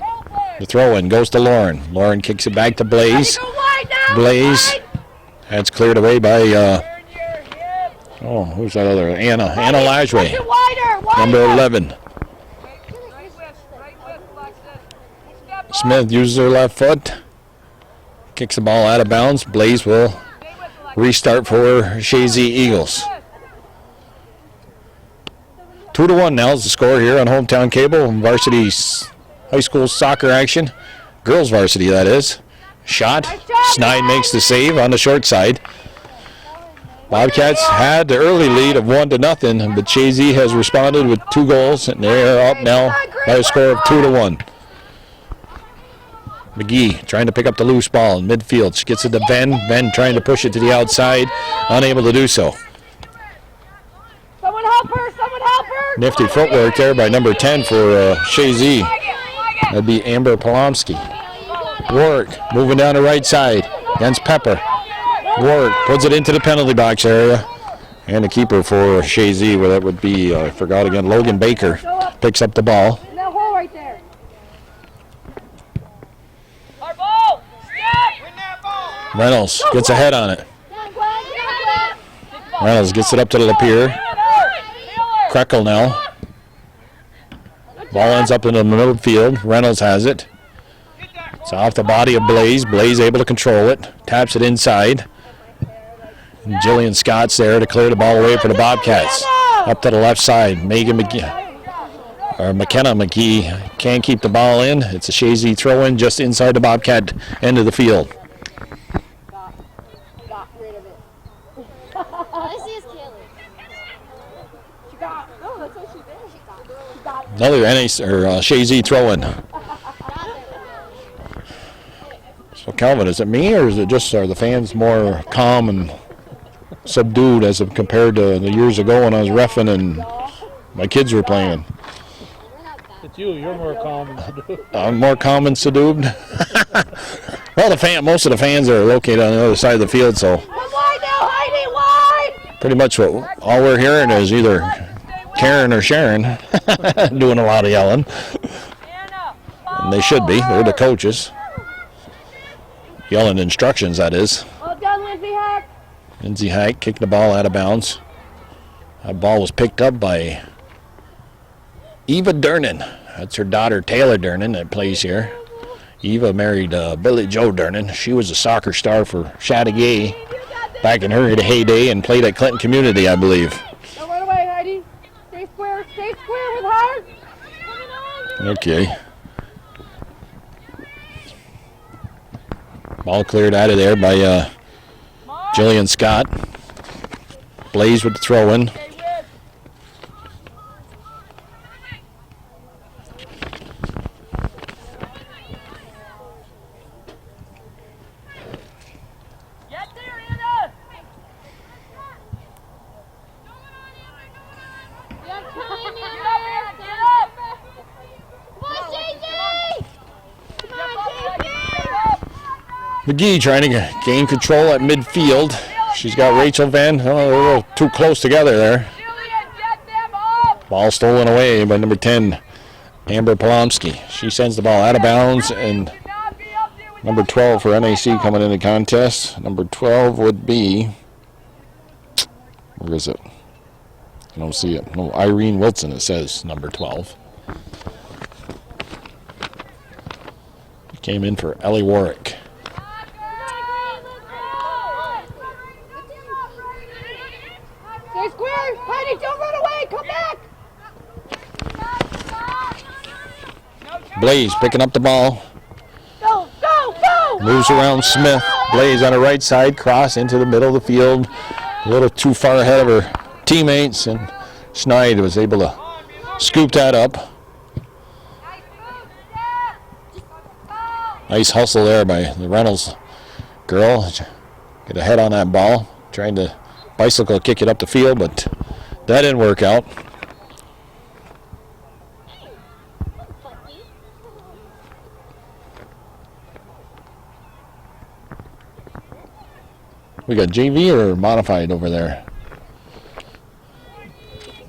The throw-in goes to Lauren. Lauren kicks it back to Blaze. Blaze. That's cleared away by, who's that other? Anna Lajway, number 11. Smith uses her left foot. Kicks the ball out of bounds. Blaze will restart for Chazy Eagles. 2-1 now is the score here on Hometown Cable. Varsity high school soccer action. Girls varsity, that is. Shot. Snide makes the save on the short side. Bobcats had the early lead of 1-0, but Chazy has responded with 2 goals, and they're up now by a score of 2-1. McGee trying to pick up the loose ball in midfield. She gets it to Ben. Ben trying to push it to the outside, unable to do so. Someone help her! Someone help her! Nifty footwork there by number 10 for Chazy. That'd be Amber Polomsky. Warwick moving down the right side against Pepper. Warwick puts it into the penalty box area. And the keeper for Chazy, well, that would be, I forgot again, Logan Baker picks up the ball. In that hole right there. Reynolds gets ahead on it. Reynolds gets it up to the Lapierre. Krekel now. Ball ends up in the middle of the field. Reynolds has it. It's off the body of Blaze. Blaze able to control it. Taps it inside. And Jillian Scott's there to clear the ball away for the Bobcats. Up to the left side. McKenna McGee can't keep the ball in. It's a Chazy throw-in just inside the Bobcat end of the field. Got rid of it. This is Kelly. She got. No, that's what she did. She got. Another Chazy throw-in. So Calvin, is it me or is it just are the fans more calm and subdued as compared to the years ago when I was reffing and my kids were playing? It's you. You're more calm and subdued. I'm more calm and subdued. Well, most of the fans are located on the other side of the field, so pretty much all we're hearing is either Karen or Sharon doing a lot of yelling. And they should be. They're the coaches. Yelling instructions, that is. Well done, Lindsay Hack. Lindsay Hack kicked the ball out of bounds. That ball was picked up by Eva Durnan. That's her daughter, Taylor Durnan, that plays here. Eva married Billy Joe Durnan. She was a soccer star for Chateauguay back in her heyday and played at Clinton Community, I believe. Don't run away, Heidi. Stay square with her. Okay. Ball cleared out of there by Jillian Scott. Blaze with the throw-in. McGee trying to gain control at midfield. She's got Rachel Van. They're a little too close together there. Ball stolen away by number 10, Amber Polomsky. She sends the ball out of bounds, and number 12 for NAC coming in the contest. Number 12 would be Where is it? I don't see it. No, Irene Wilson, it says, number 12. Came in for Ellie Warwick. Stay square! Heidi, don't run away! Come back! Blaze picking up the ball. Go, go, go! Moves around Smith. Blaze on the right side. Cross into the middle of the field. A little too far ahead of her teammates. And Schneid was able to scoop that up. Nice hustle there by the Reynolds girl. Get a head on that ball. Trying to bicycle kick it up the field, but that didn't work out. We got JV or modified over there?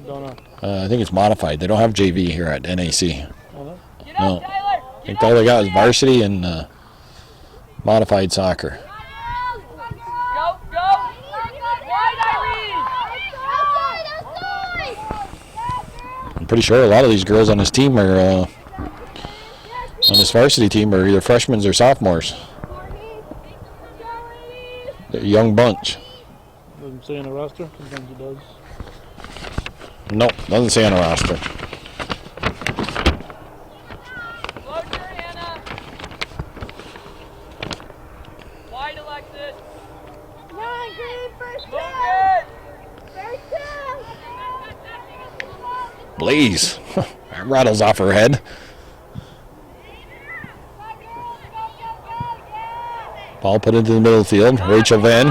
Don't know. I think it's modified. They don't have JV here at NAC. No. I think all they got is varsity and modified soccer. Go, go! Wide, Irene! I'm pretty sure a lot of these girls on this team are, on this varsity team, are either freshmen or sophomores. They're a young bunch. Doesn't say on the roster. Sometimes it does. Nope, doesn't say on the roster. Closer, Hannah! Wide, Alexis! Come on, Green, first Move down! it! First down! Blaze. That rattles off her head. Ball put into the middle of the field. Rachel Van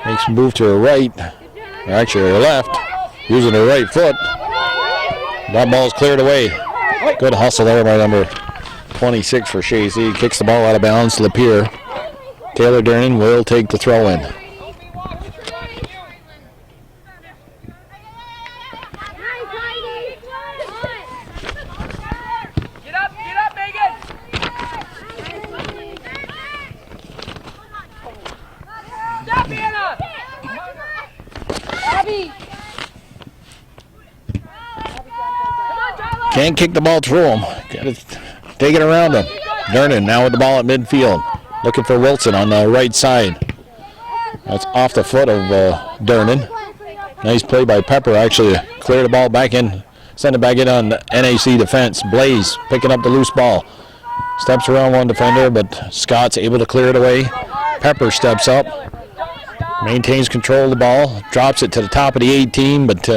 makes a move to her right. Or actually her left. Using her right foot. That ball's cleared away. Good hustle there by number 26 for Chazy. Kicks the ball out of bounds. Lapeer. Taylor Dernan will take the throw in. Get up, Megan! Stop, Hannah! Abby! Can't kick the ball through him. Got to take it around him. Dernan now with the ball at midfield. Looking for Wilson on the right side. That's off the foot of Dernan. Nice play by Pepper. Actually clear the ball back in. Send it back in on NAC defense. Blaze picking up the loose ball. Steps around one defender, but Scott's able to clear it away. Pepper steps up. Maintains control of the ball. Drops it to the top of the 18, but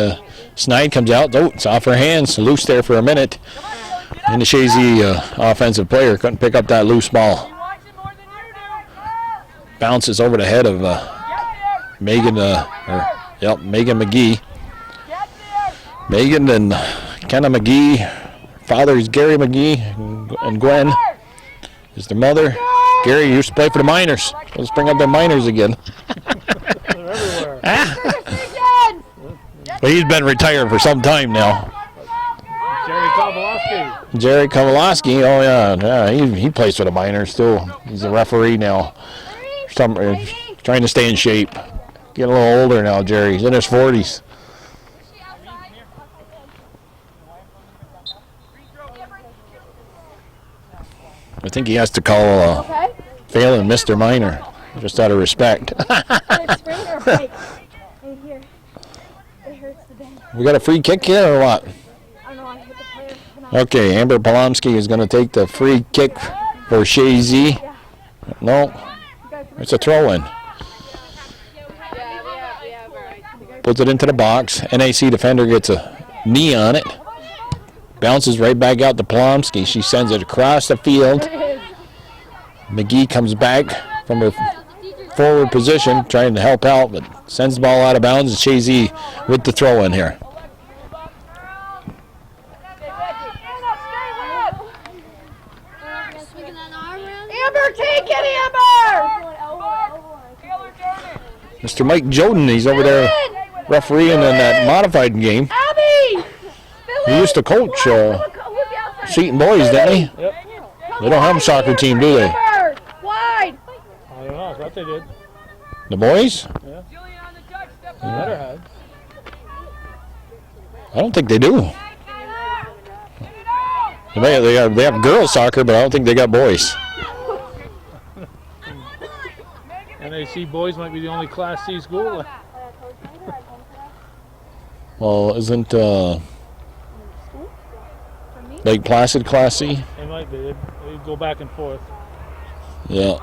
Snide comes out. Oh, it's off her hands. Loose there for a minute. And the Chazy offensive player couldn't pick up that loose ball. Bounces over the head of Megan McGee. Megan and Kenna McGee. Father is Gary McGee, and Gwen is their mother. Gary used to play for the Miners. Let's bring up the Miners again. They're everywhere. But he's been retired for some time now. Jerry Kowalski. Oh yeah, he plays for the Miners too. He's a referee now. Trying to stay in shape. Getting a little older now, Jerry. He's in his 40s. I think he has to call Phelan Mr. Minor, just out of respect. We got a free kick here or what? Okay, Amber Polomsky is going to take the free kick for Chazy. No, it's a throw-in. Puts it into the box. NAC defender gets a knee on it. Bounces right back out to Polomsky. She sends it across the field. McGee comes back from her forward position, trying to help out, but sends the ball out of bounds. Chazy with the throw-in here. Amber, take it, Amber! Mr. Mike Joden, he's over there refereeing in that modified game. Abby! He used to coach Seton Boys, didn't he? Yep. They don't have a soccer team, do they? Wide! I don't know. I thought they did. The boys? Yeah. Better have. I don't think they do. They have girls soccer, but I don't think they got boys. NAC boys might be the only Class C school. Well, isn't Lake Placid Class C? They might be. They go back and forth. Yeah.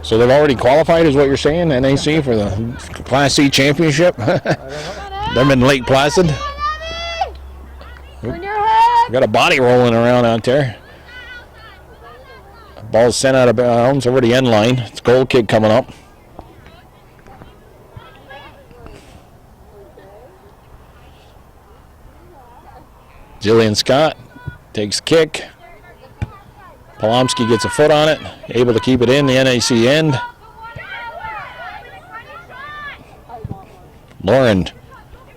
So they've already qualified, is what you're saying, NAC, for the Class C championship? Them in Lake Placid? Got a body rolling around out there. Ball's sent out of bounds over the end line. It's goal kick coming up. Jillian Scott takes kick. Polomsky gets a foot on it, able to keep it in the NAC end. Lauren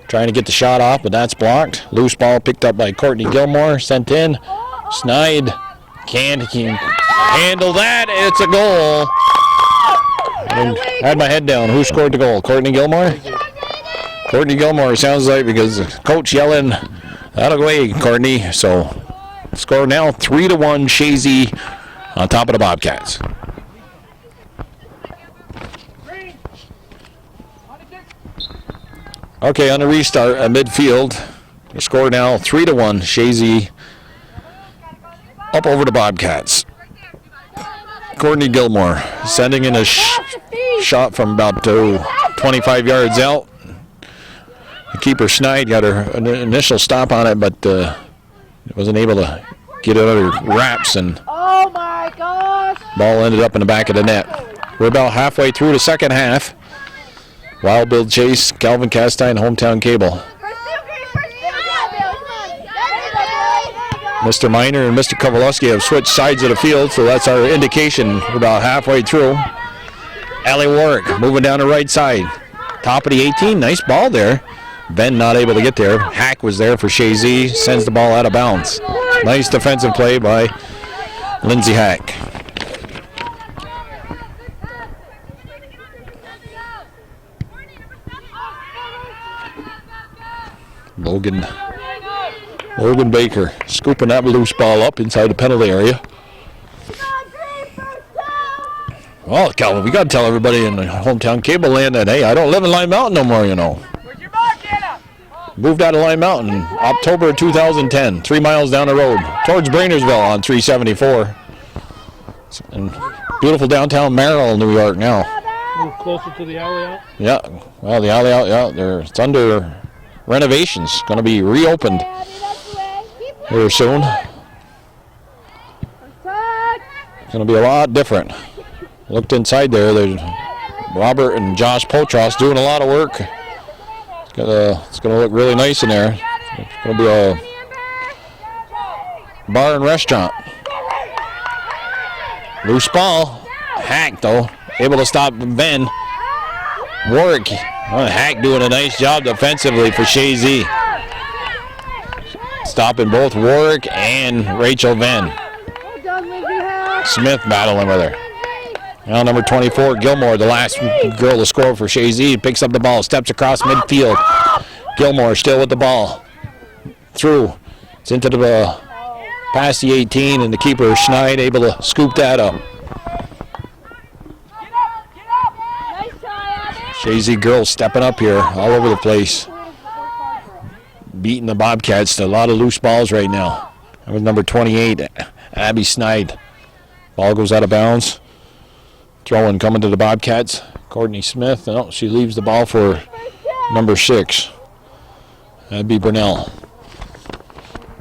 trying to get the shot off, but that's blocked. Loose ball picked up by Courtney Gilmore, sent in. Snide can't handle that. It's a goal. I had my head down. Who scored the goal? Courtney Gilmore? Courtney Gilmore, sounds like, because coach yelling, out of the way, Courtney. So score now 3-1, Chazy on top of the Bobcats. Okay, on the restart at midfield, the score now 3-1, Chazy up over the Bobcats. Courtney Gilmore sending in a shot from about 25 yards out. The keeper Snide got her initial stop on it, but wasn't able to get it under wraps, and Oh my gosh! ball ended up in the back of the net. We're about halfway through the second half. Wild Bill Chase, Calvin Castine, Hometown Cable. Mr. Miner and Mr. Kowalewski have switched sides of the field, so that's our indication. We're about halfway through. Allie Warwick moving down the right side. Top of the 18, nice ball there. Ben not able to get there. Hack was there for Chazy, sends the ball out of bounds. Nice defensive play by Lindsay Hack. Logan Baker scooping that loose ball up inside the penalty area. Well, Calvin, we got to tell everybody in the Hometown Cable land that, hey, I don't live in Lime Mountain no more, you know. Moved out of Lime Mountain in October of 2010, 3 miles down the road, towards Brainersville on 374. And beautiful downtown Merrill, New York now. Move closer to the alley out. Yeah, well, the alley out, yeah, it's under renovations. Going to be reopened here soon. It's going to be a lot different. Looked inside there. There's Robert and Josh Potros doing a lot of work. It's going to look really nice in there. It's going to be a bar and restaurant. Loose ball. Hack, though, able to stop Ben. Warwick. Hack doing a nice job defensively for Chazy. Stopping both Warwick and Rachel Venn. Smith battling with her. Now number 24, Gilmore, the last girl to score for Chazy, picks up the ball, steps across midfield. Gilmore still with the ball. Through. It's into the past the 18, and the keeper, Schneid, able to scoop that up. Chazy Girls stepping up here all over the place. Beating the Bobcats. A lot of loose balls right now. That was number 28, Abby Schneid. Ball goes out of bounds. Throwing coming to the Bobcats. Courtney Smith. No, she leaves the ball for number 6. That'd be Burnell.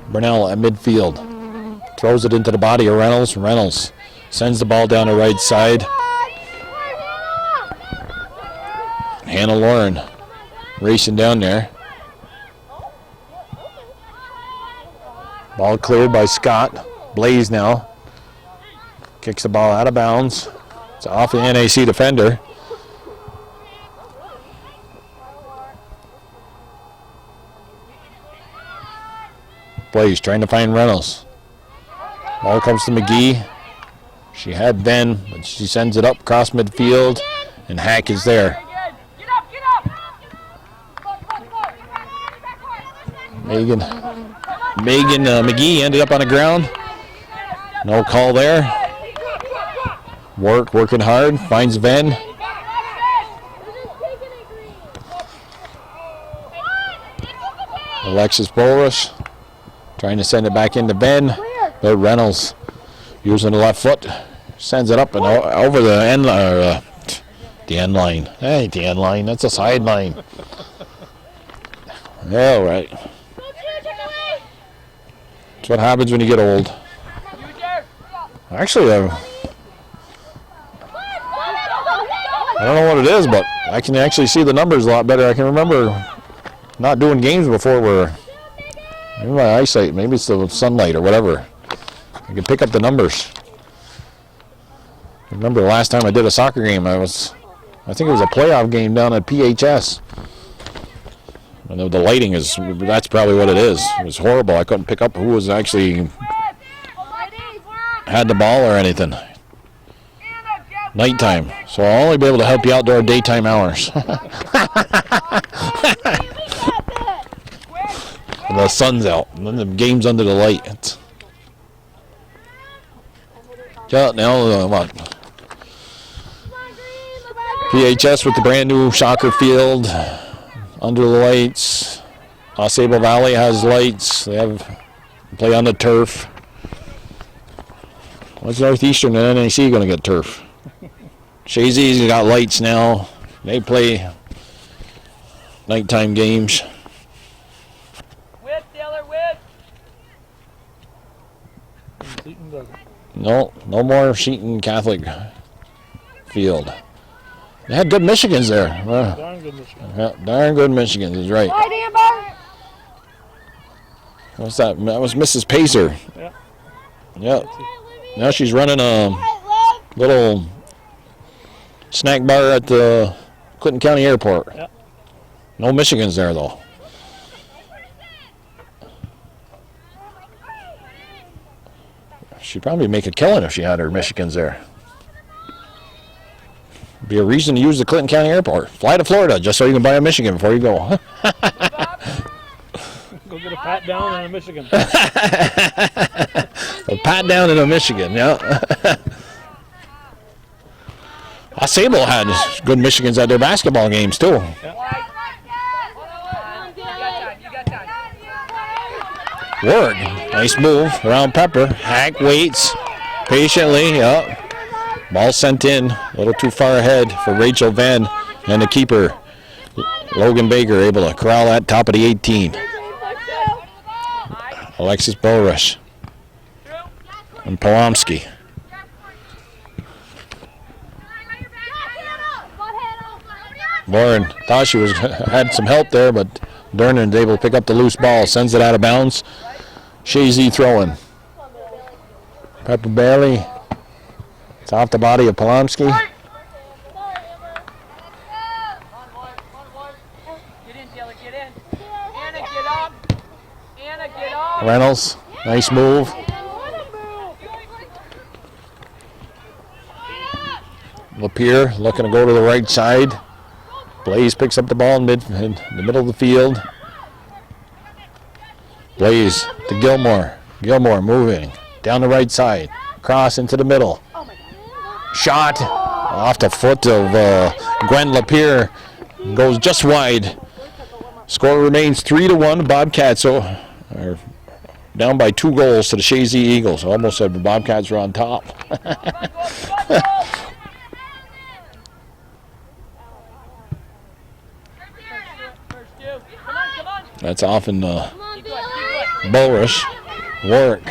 Burnell at midfield. Throws it into the body of Reynolds. Reynolds sends the ball down the right side. Hannah Lauren racing down there. Ball cleared by Scott. Blaze now. Kicks the ball out of bounds. It's off the NAC defender. Blaze trying to find Reynolds. Ball comes to McGee. She had Ben, but she sends it up across midfield, and Hack is there. Megan McGee ended up on the ground. No call there. Working hard, finds Venn. Alexis Bolrish trying to send it back into Ben, but Reynolds using the left foot sends it up and over the end line. The end line. Hey, the end line. That's a sideline. All right. That's what happens when you get old. Actually, I don't know what it is, but I can actually see the numbers a lot better. I can remember not doing games before where maybe my eyesight, maybe it's the sunlight or whatever. I can pick up the numbers. I remember the last time I did a soccer game, I think it was a playoff game down at PHS. And the lighting that's probably what it is. It was horrible. I couldn't pick up who was actually had the ball or anything. Nighttime. So I'll only be able to help you out during daytime hours. The sun's out, and then the game's under the light. Now what? PHS with the brand new soccer field under the lights. Sable Valley has lights. They play on the turf. What's Northeastern and NAC going to get turf? Chazy's got lights now. They play nighttime games. No more Sheeton Catholic field. They had good Michigans there. Darn good Michigan. Yeah, darn good Michigans is right. What's that? That was Mrs. Pacer. Yeah. Yep. Now she's running a little snack bar at the Clinton County Airport. Yep. No Michigans there though. She'd probably make a killing if she had her Michigans there. Be a reason to use the Clinton County Airport. Fly to Florida just so you can buy a Michigan before you go. Go get a pat down in a Michigan. A pat down in a Michigan, yeah. Sable had good Michigans at their basketball games too. Yeah. Ward, nice move around Pepper. Hack waits patiently. Yep. Ball sent in, a little too far ahead for Rachel Venn, and the keeper, Logan Baker, able to corral that top of the 18. Alexis Bolrish and Polomsky. Lauren thought she had some help there, but Durnan is able to pick up the loose ball, sends it out of bounds. Chazy throwing. Pepper Bailey. It's off the body of Polomsky. Reynolds, nice move. Lapierre looking to go to the right side. Blaze picks up the ball in the middle of the field. Blaze to Gilmore. Gilmore moving down the right side. Cross into the middle. Shot off the foot of Gwen Lapierre. Goes just wide. Score remains 3-1. Bobcats are down by 2 goals to the Chazy Eagles. Almost said the Bobcats were on top. That's often Bolrish. Warwick.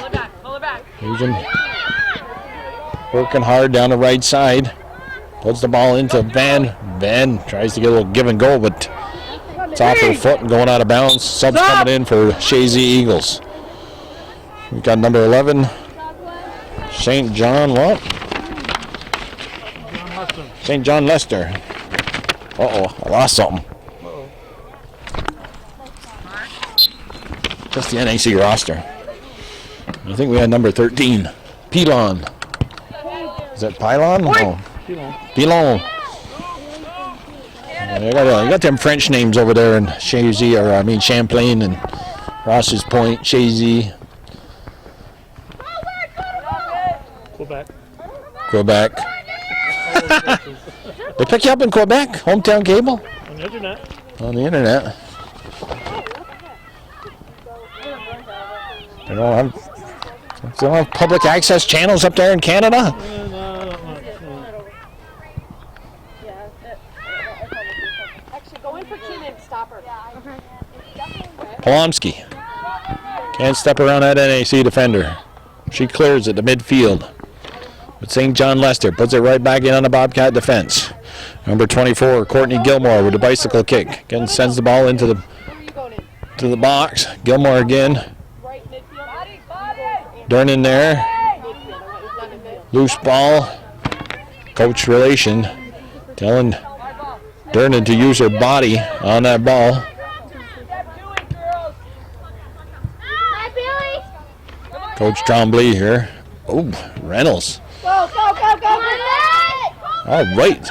Working hard down the right side. Puts the ball into Van. Van tries to get a little give and go, but it's off her foot and going out of bounds. Subs coming in for Chazy Eagles. We've got number 11, St. John what? St. John Lester. Uh-oh, I lost something. Just the NAC roster. I think we had number 13, Pelon. Is that Pylon? No. Pilon. You got them French names over there in Chazy, or I mean Champlain and Ross's Point, Chazy. Quebec. They pick you up in Quebec? Hometown cable? On the internet. On the internet. They don't have public access channels up there in Canada? Actually, go in for chin and stop her. Polomsky. Can't step around that NAC defender. She clears it to midfield. But St. John Lester puts it right back in on the Bobcat defense. Number 24, Courtney Gilmore with a bicycle kick. Again, sends the ball into the box. Gilmore again. Durnan there. Loose ball. Coach relation telling Durnan to use her body on that ball. Coach Tremblay here. Oh, Reynolds. Go, go, go, go, go! All right.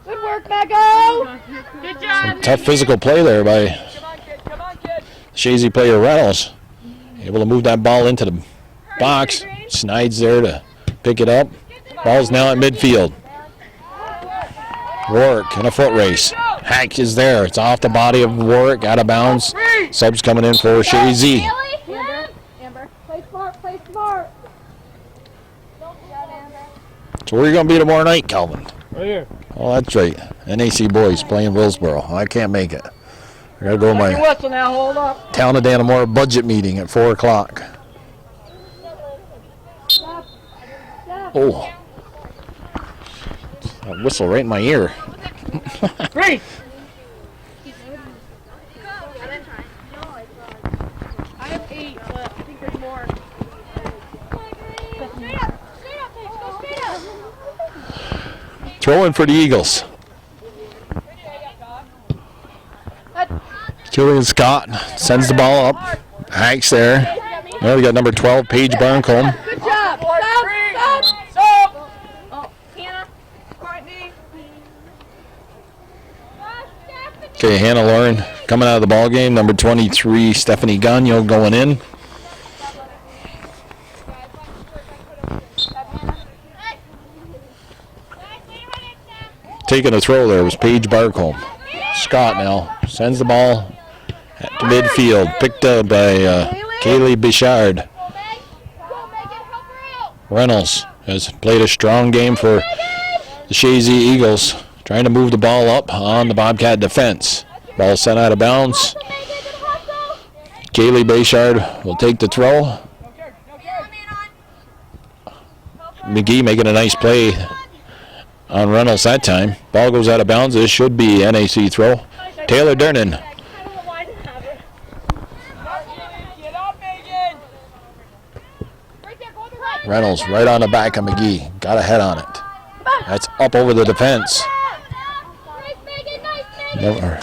Good work, Maggo! Good job. Some tough physical play there by Chazy player Reynolds. Able to move that ball into the box. Snides there to pick it up. Ball's now at midfield. Warwick in a foot race. Hack is there. It's off the body of Warwick, out of bounds. Subs coming in for Chazy. Amber, play smart, play smart. So where are you going to be tomorrow night, Calvin? Right here. Oh, that's right. NAC boys playing Willsboro. I can't make it. I got to go to my Whistle now, hold up. Town of Dannemora budget meeting at 4 o'clock. Oh. That whistle right in my ear. Three. I have 8, but I think there's more. Throw in for the Eagles. Julian Scott sends the ball up. Hanks there. Now we got number 12, Paige Barncombe. Good job! Stop! Stop! Stop. Oh, Hannah, Courtney. Okay, Hannah Lauren coming out of the ball game. Number 23, Stephanie Gagno going in. Taking a throw there was Paige Barcombe. Scott now sends the ball at the midfield. Picked up by Kaylee Bichard. Reynolds has played a strong game for the Chazy Eagles. Trying to move the ball up on the Bobcat defense. Ball sent out of bounds. Kaylee Bichard will take the throw. McGee making a nice play on Reynolds that time. Ball goes out of bounds. This should be NAC throw. Taylor Durnan. Reynolds right on the back of McGee. Got a head on it. That's up over the defense.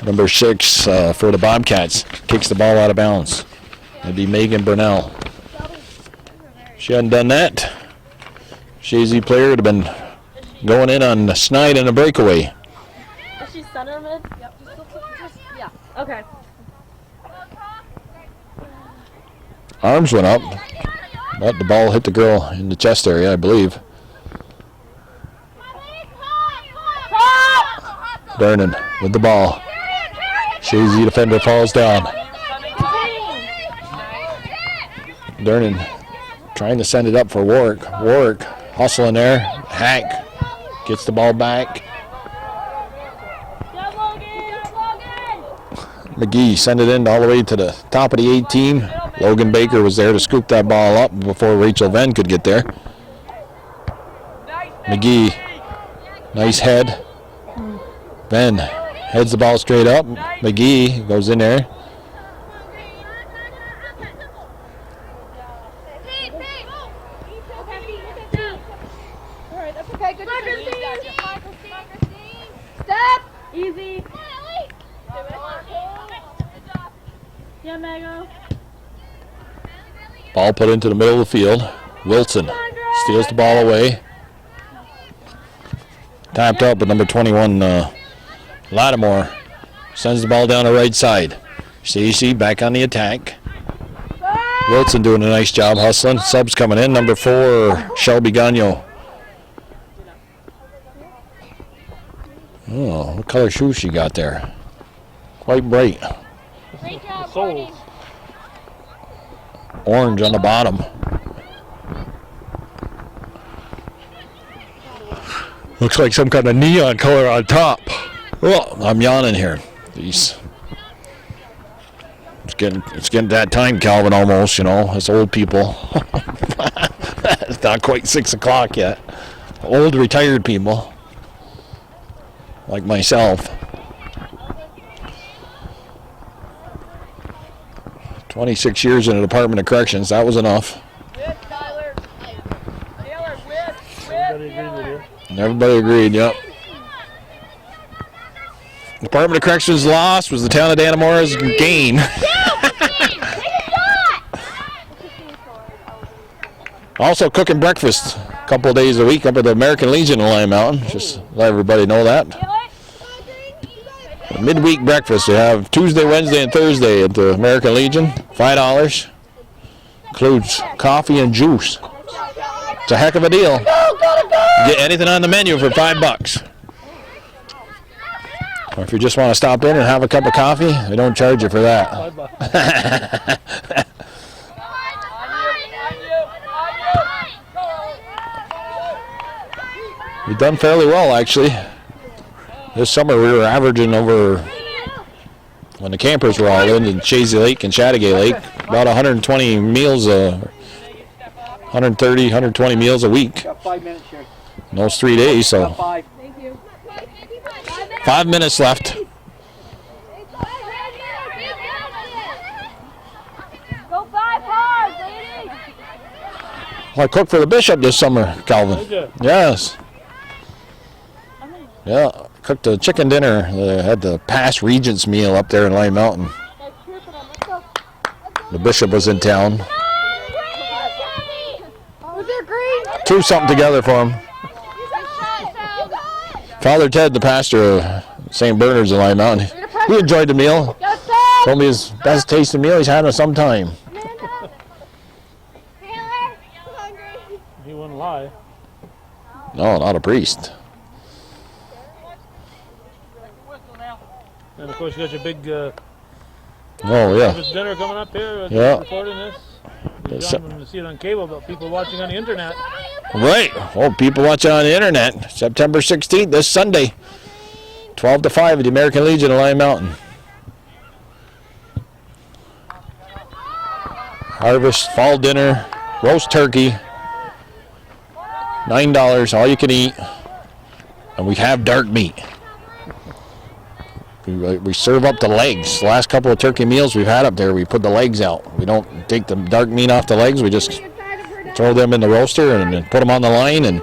Number 6 for the Bobcats. Kicks the ball out of bounds. It'd be Megan Burnell. She hadn't done that. Chazy player would have been going in on the snide and a breakaway. Is she center mid? Yep. Yeah. Okay. Arms went up, but the ball hit the girl in the chest area, I believe. Durnan with the ball. Chazy defender falls down. Durnan trying to send it up for Warwick. Warwick hustling there. Hack gets the ball back. McGee send it in all the way to the top of the 18. Logan Baker was there to scoop that ball up before Rachel Venn could get there. McGee, nice head. Venn heads the ball straight up. McGee goes in there. Alright, that's okay. Good Step! Easy. Yeah, Mago. Ball put into the middle of the field. Wilson Steals the ball away. Tapped up with number 21, Lattimore. Sends the ball down the right side. CC back on the attack. Wilson doing a nice job hustling. Subs coming in. Number 4, Shelby Gagnon. Oh, what color shoes she got there? Quite bright. Great job, Soles. Courtney. Orange on the bottom. Looks like some kind of neon color on top. Well, I'm yawning here. Jeez. It's getting that time, Calvin, almost, you know, as old people. It's not quite 6 o'clock yet. Old retired people, like myself. 26 years in the Department of Corrections, that was enough. Whip, Tyler. Taylor, whip, Everybody agreed with you. And everybody agreed, yep. Department of Corrections loss was the town of Danamora's gain. Also cooking breakfast a couple of days a week up at the American Legion in Lime Mountain. Just let everybody know that. Midweek breakfast you have Tuesday, Wednesday, and Thursday at the American Legion. $5. Includes coffee and juice. It's a heck of a deal. Get anything on the menu for $5. Or if you just want to stop in and have a cup of coffee, they don't charge you for that. We've done fairly well, actually. This summer we were averaging over, when the campers were all in Chazy Lake and Chattagay Lake, about 120 meals, 130, 120 meals a week. Got 5 minutes here. In those 3 days, so Got 5. 5 minutes left. Go 5 hard, lady. Well, I cooked for the bishop this summer, Calvin. Did you? Yes. Yeah, cooked a chicken dinner. Had the past Regents meal up there in Lime Mountain. The bishop was in town. Was there green? Threw something together for him. Father Ted, the pastor of St. Bernard's in Lime Mountain, he enjoyed the meal. Told me his best tasting meal he's had in some time. He wouldn't lie. No, not a priest. And of course, you got your big Oh, yeah. service dinner coming up here. Yeah. Recording this. That's John, when you see it on cable, but people watching on the internet. Right. Oh, people watching on the internet. September 16th, this Sunday. 12 to 5 at the American Legion of Lime Mountain. Harvest fall dinner, roast turkey. $9, all you can eat. And we have dark meat. We serve up the legs. The last couple of turkey meals we've had up there, we put the legs out. We don't take the dark meat off the legs. We just throw them in the roaster and then put them on the line, and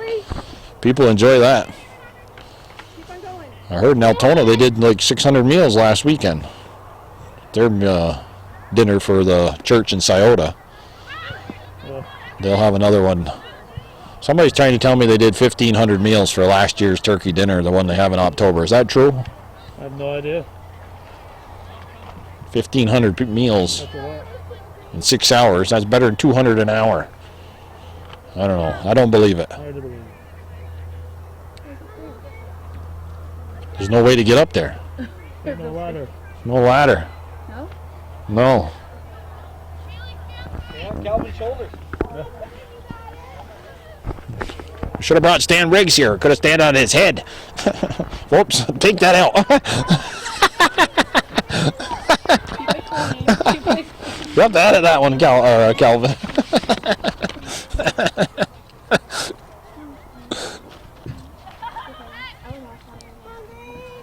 people enjoy that. I heard in Altona they did like 600 meals last weekend. Their dinner for the church in Scioto. They'll have another one. Somebody's trying to tell me they did 1,500 meals for last year's turkey dinner, the one they have in October. Is that true? I have no idea. 1,500 meals That's a lot. in 6 hours. That's better than 200 an hour. I don't know. I don't believe it. Hard to believe. There's no way to get up there. Ain't no ladder. No ladder. No? No. Yeah, Calvin's shoulders. Should have brought Stan Riggs here. Could have stand on his head. Whoops. Take that out. You have to edit that one, Calvin.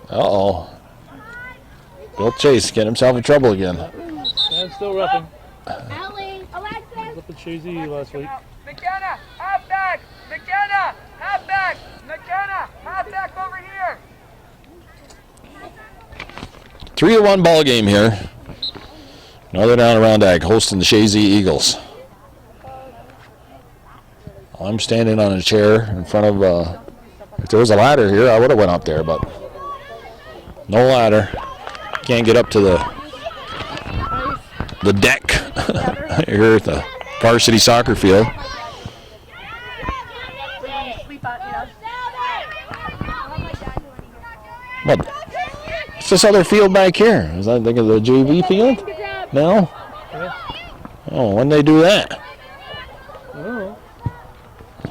Uh-oh. Bill Chase getting himself in trouble again. And still roughing. Allie, Alexis. Up at Chazy last week. McKenna, halfback! McKenna, halfback! McKenna, halfback over here! 3-1 ball game here. Northern Around Ag hosting the Chazy Eagles. I'm standing on a chair in front of, if there was a ladder here, I would have went up there, but no ladder. Can't get up to the deck here at the varsity soccer field. What? What's this other field back here? Is that thinking of the JV field? No? Oh, when they do that?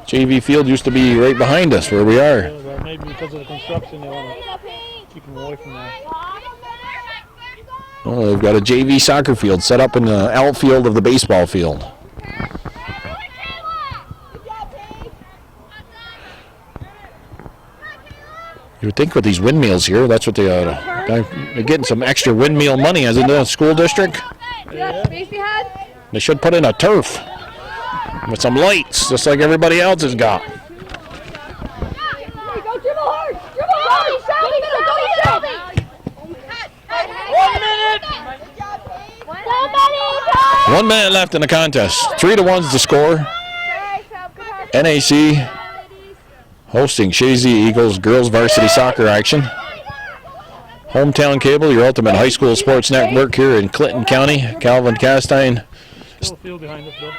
JV field used to be right behind us where we are. Yeah, well, maybe because of the construction they want to keep them away from that. Oh, they've got a JV soccer field set up in the outfield of the baseball field. You would think with these windmills here, that's what they're getting some extra windmill money as in the school district. They should put in a turf with some lights, just like everybody else has got. One minute left in the contest. 3-1's the score. NAC hosting Chazy Eagles girls varsity soccer action. Hometown Cable, your ultimate high school sports network here in Clinton County. Calvin Castine. Still a field behind us, though.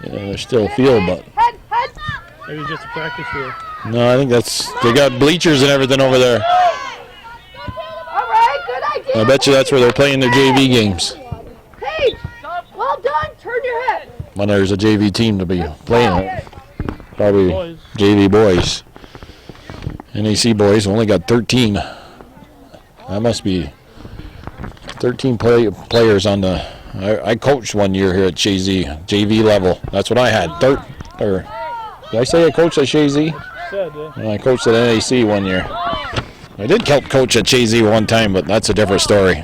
Yeah, there's still a field, but Maybe just a practice field. no, I think they got bleachers and everything over there. I bet you that's where they're playing their JV games. Hey, well done. Turn your head. When there's a JV team to be playing it. Probably Boys. JV boys. NAC boys only got 13. That must be 13 players on the. I coached one year here at Chazy, JV level. That's what I had. Did I say I coached at Chazy? Said, yeah. I coached at NAC one year. I did help coach at Chazy one time, but that's a different story.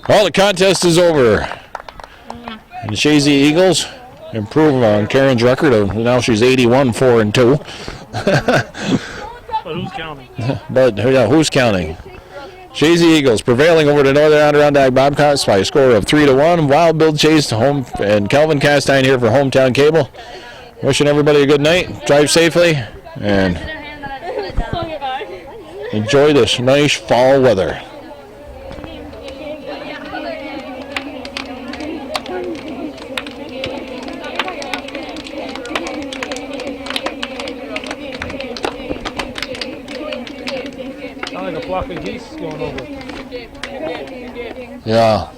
Well, the contest is over. And the Chazy Eagles improve on Karen's record of now she's 81-4-2. But who's counting? But who's counting? Chazy Eagles prevailing over the Northern Adirondack Bobcats by a score of 3-1. Wild Bill Chase home and Calvin Castine here for Hometown Cable. Wishing everybody a good night. Drive safely and enjoy this nice fall weather. Sound like a flock of geese going over. Yeah.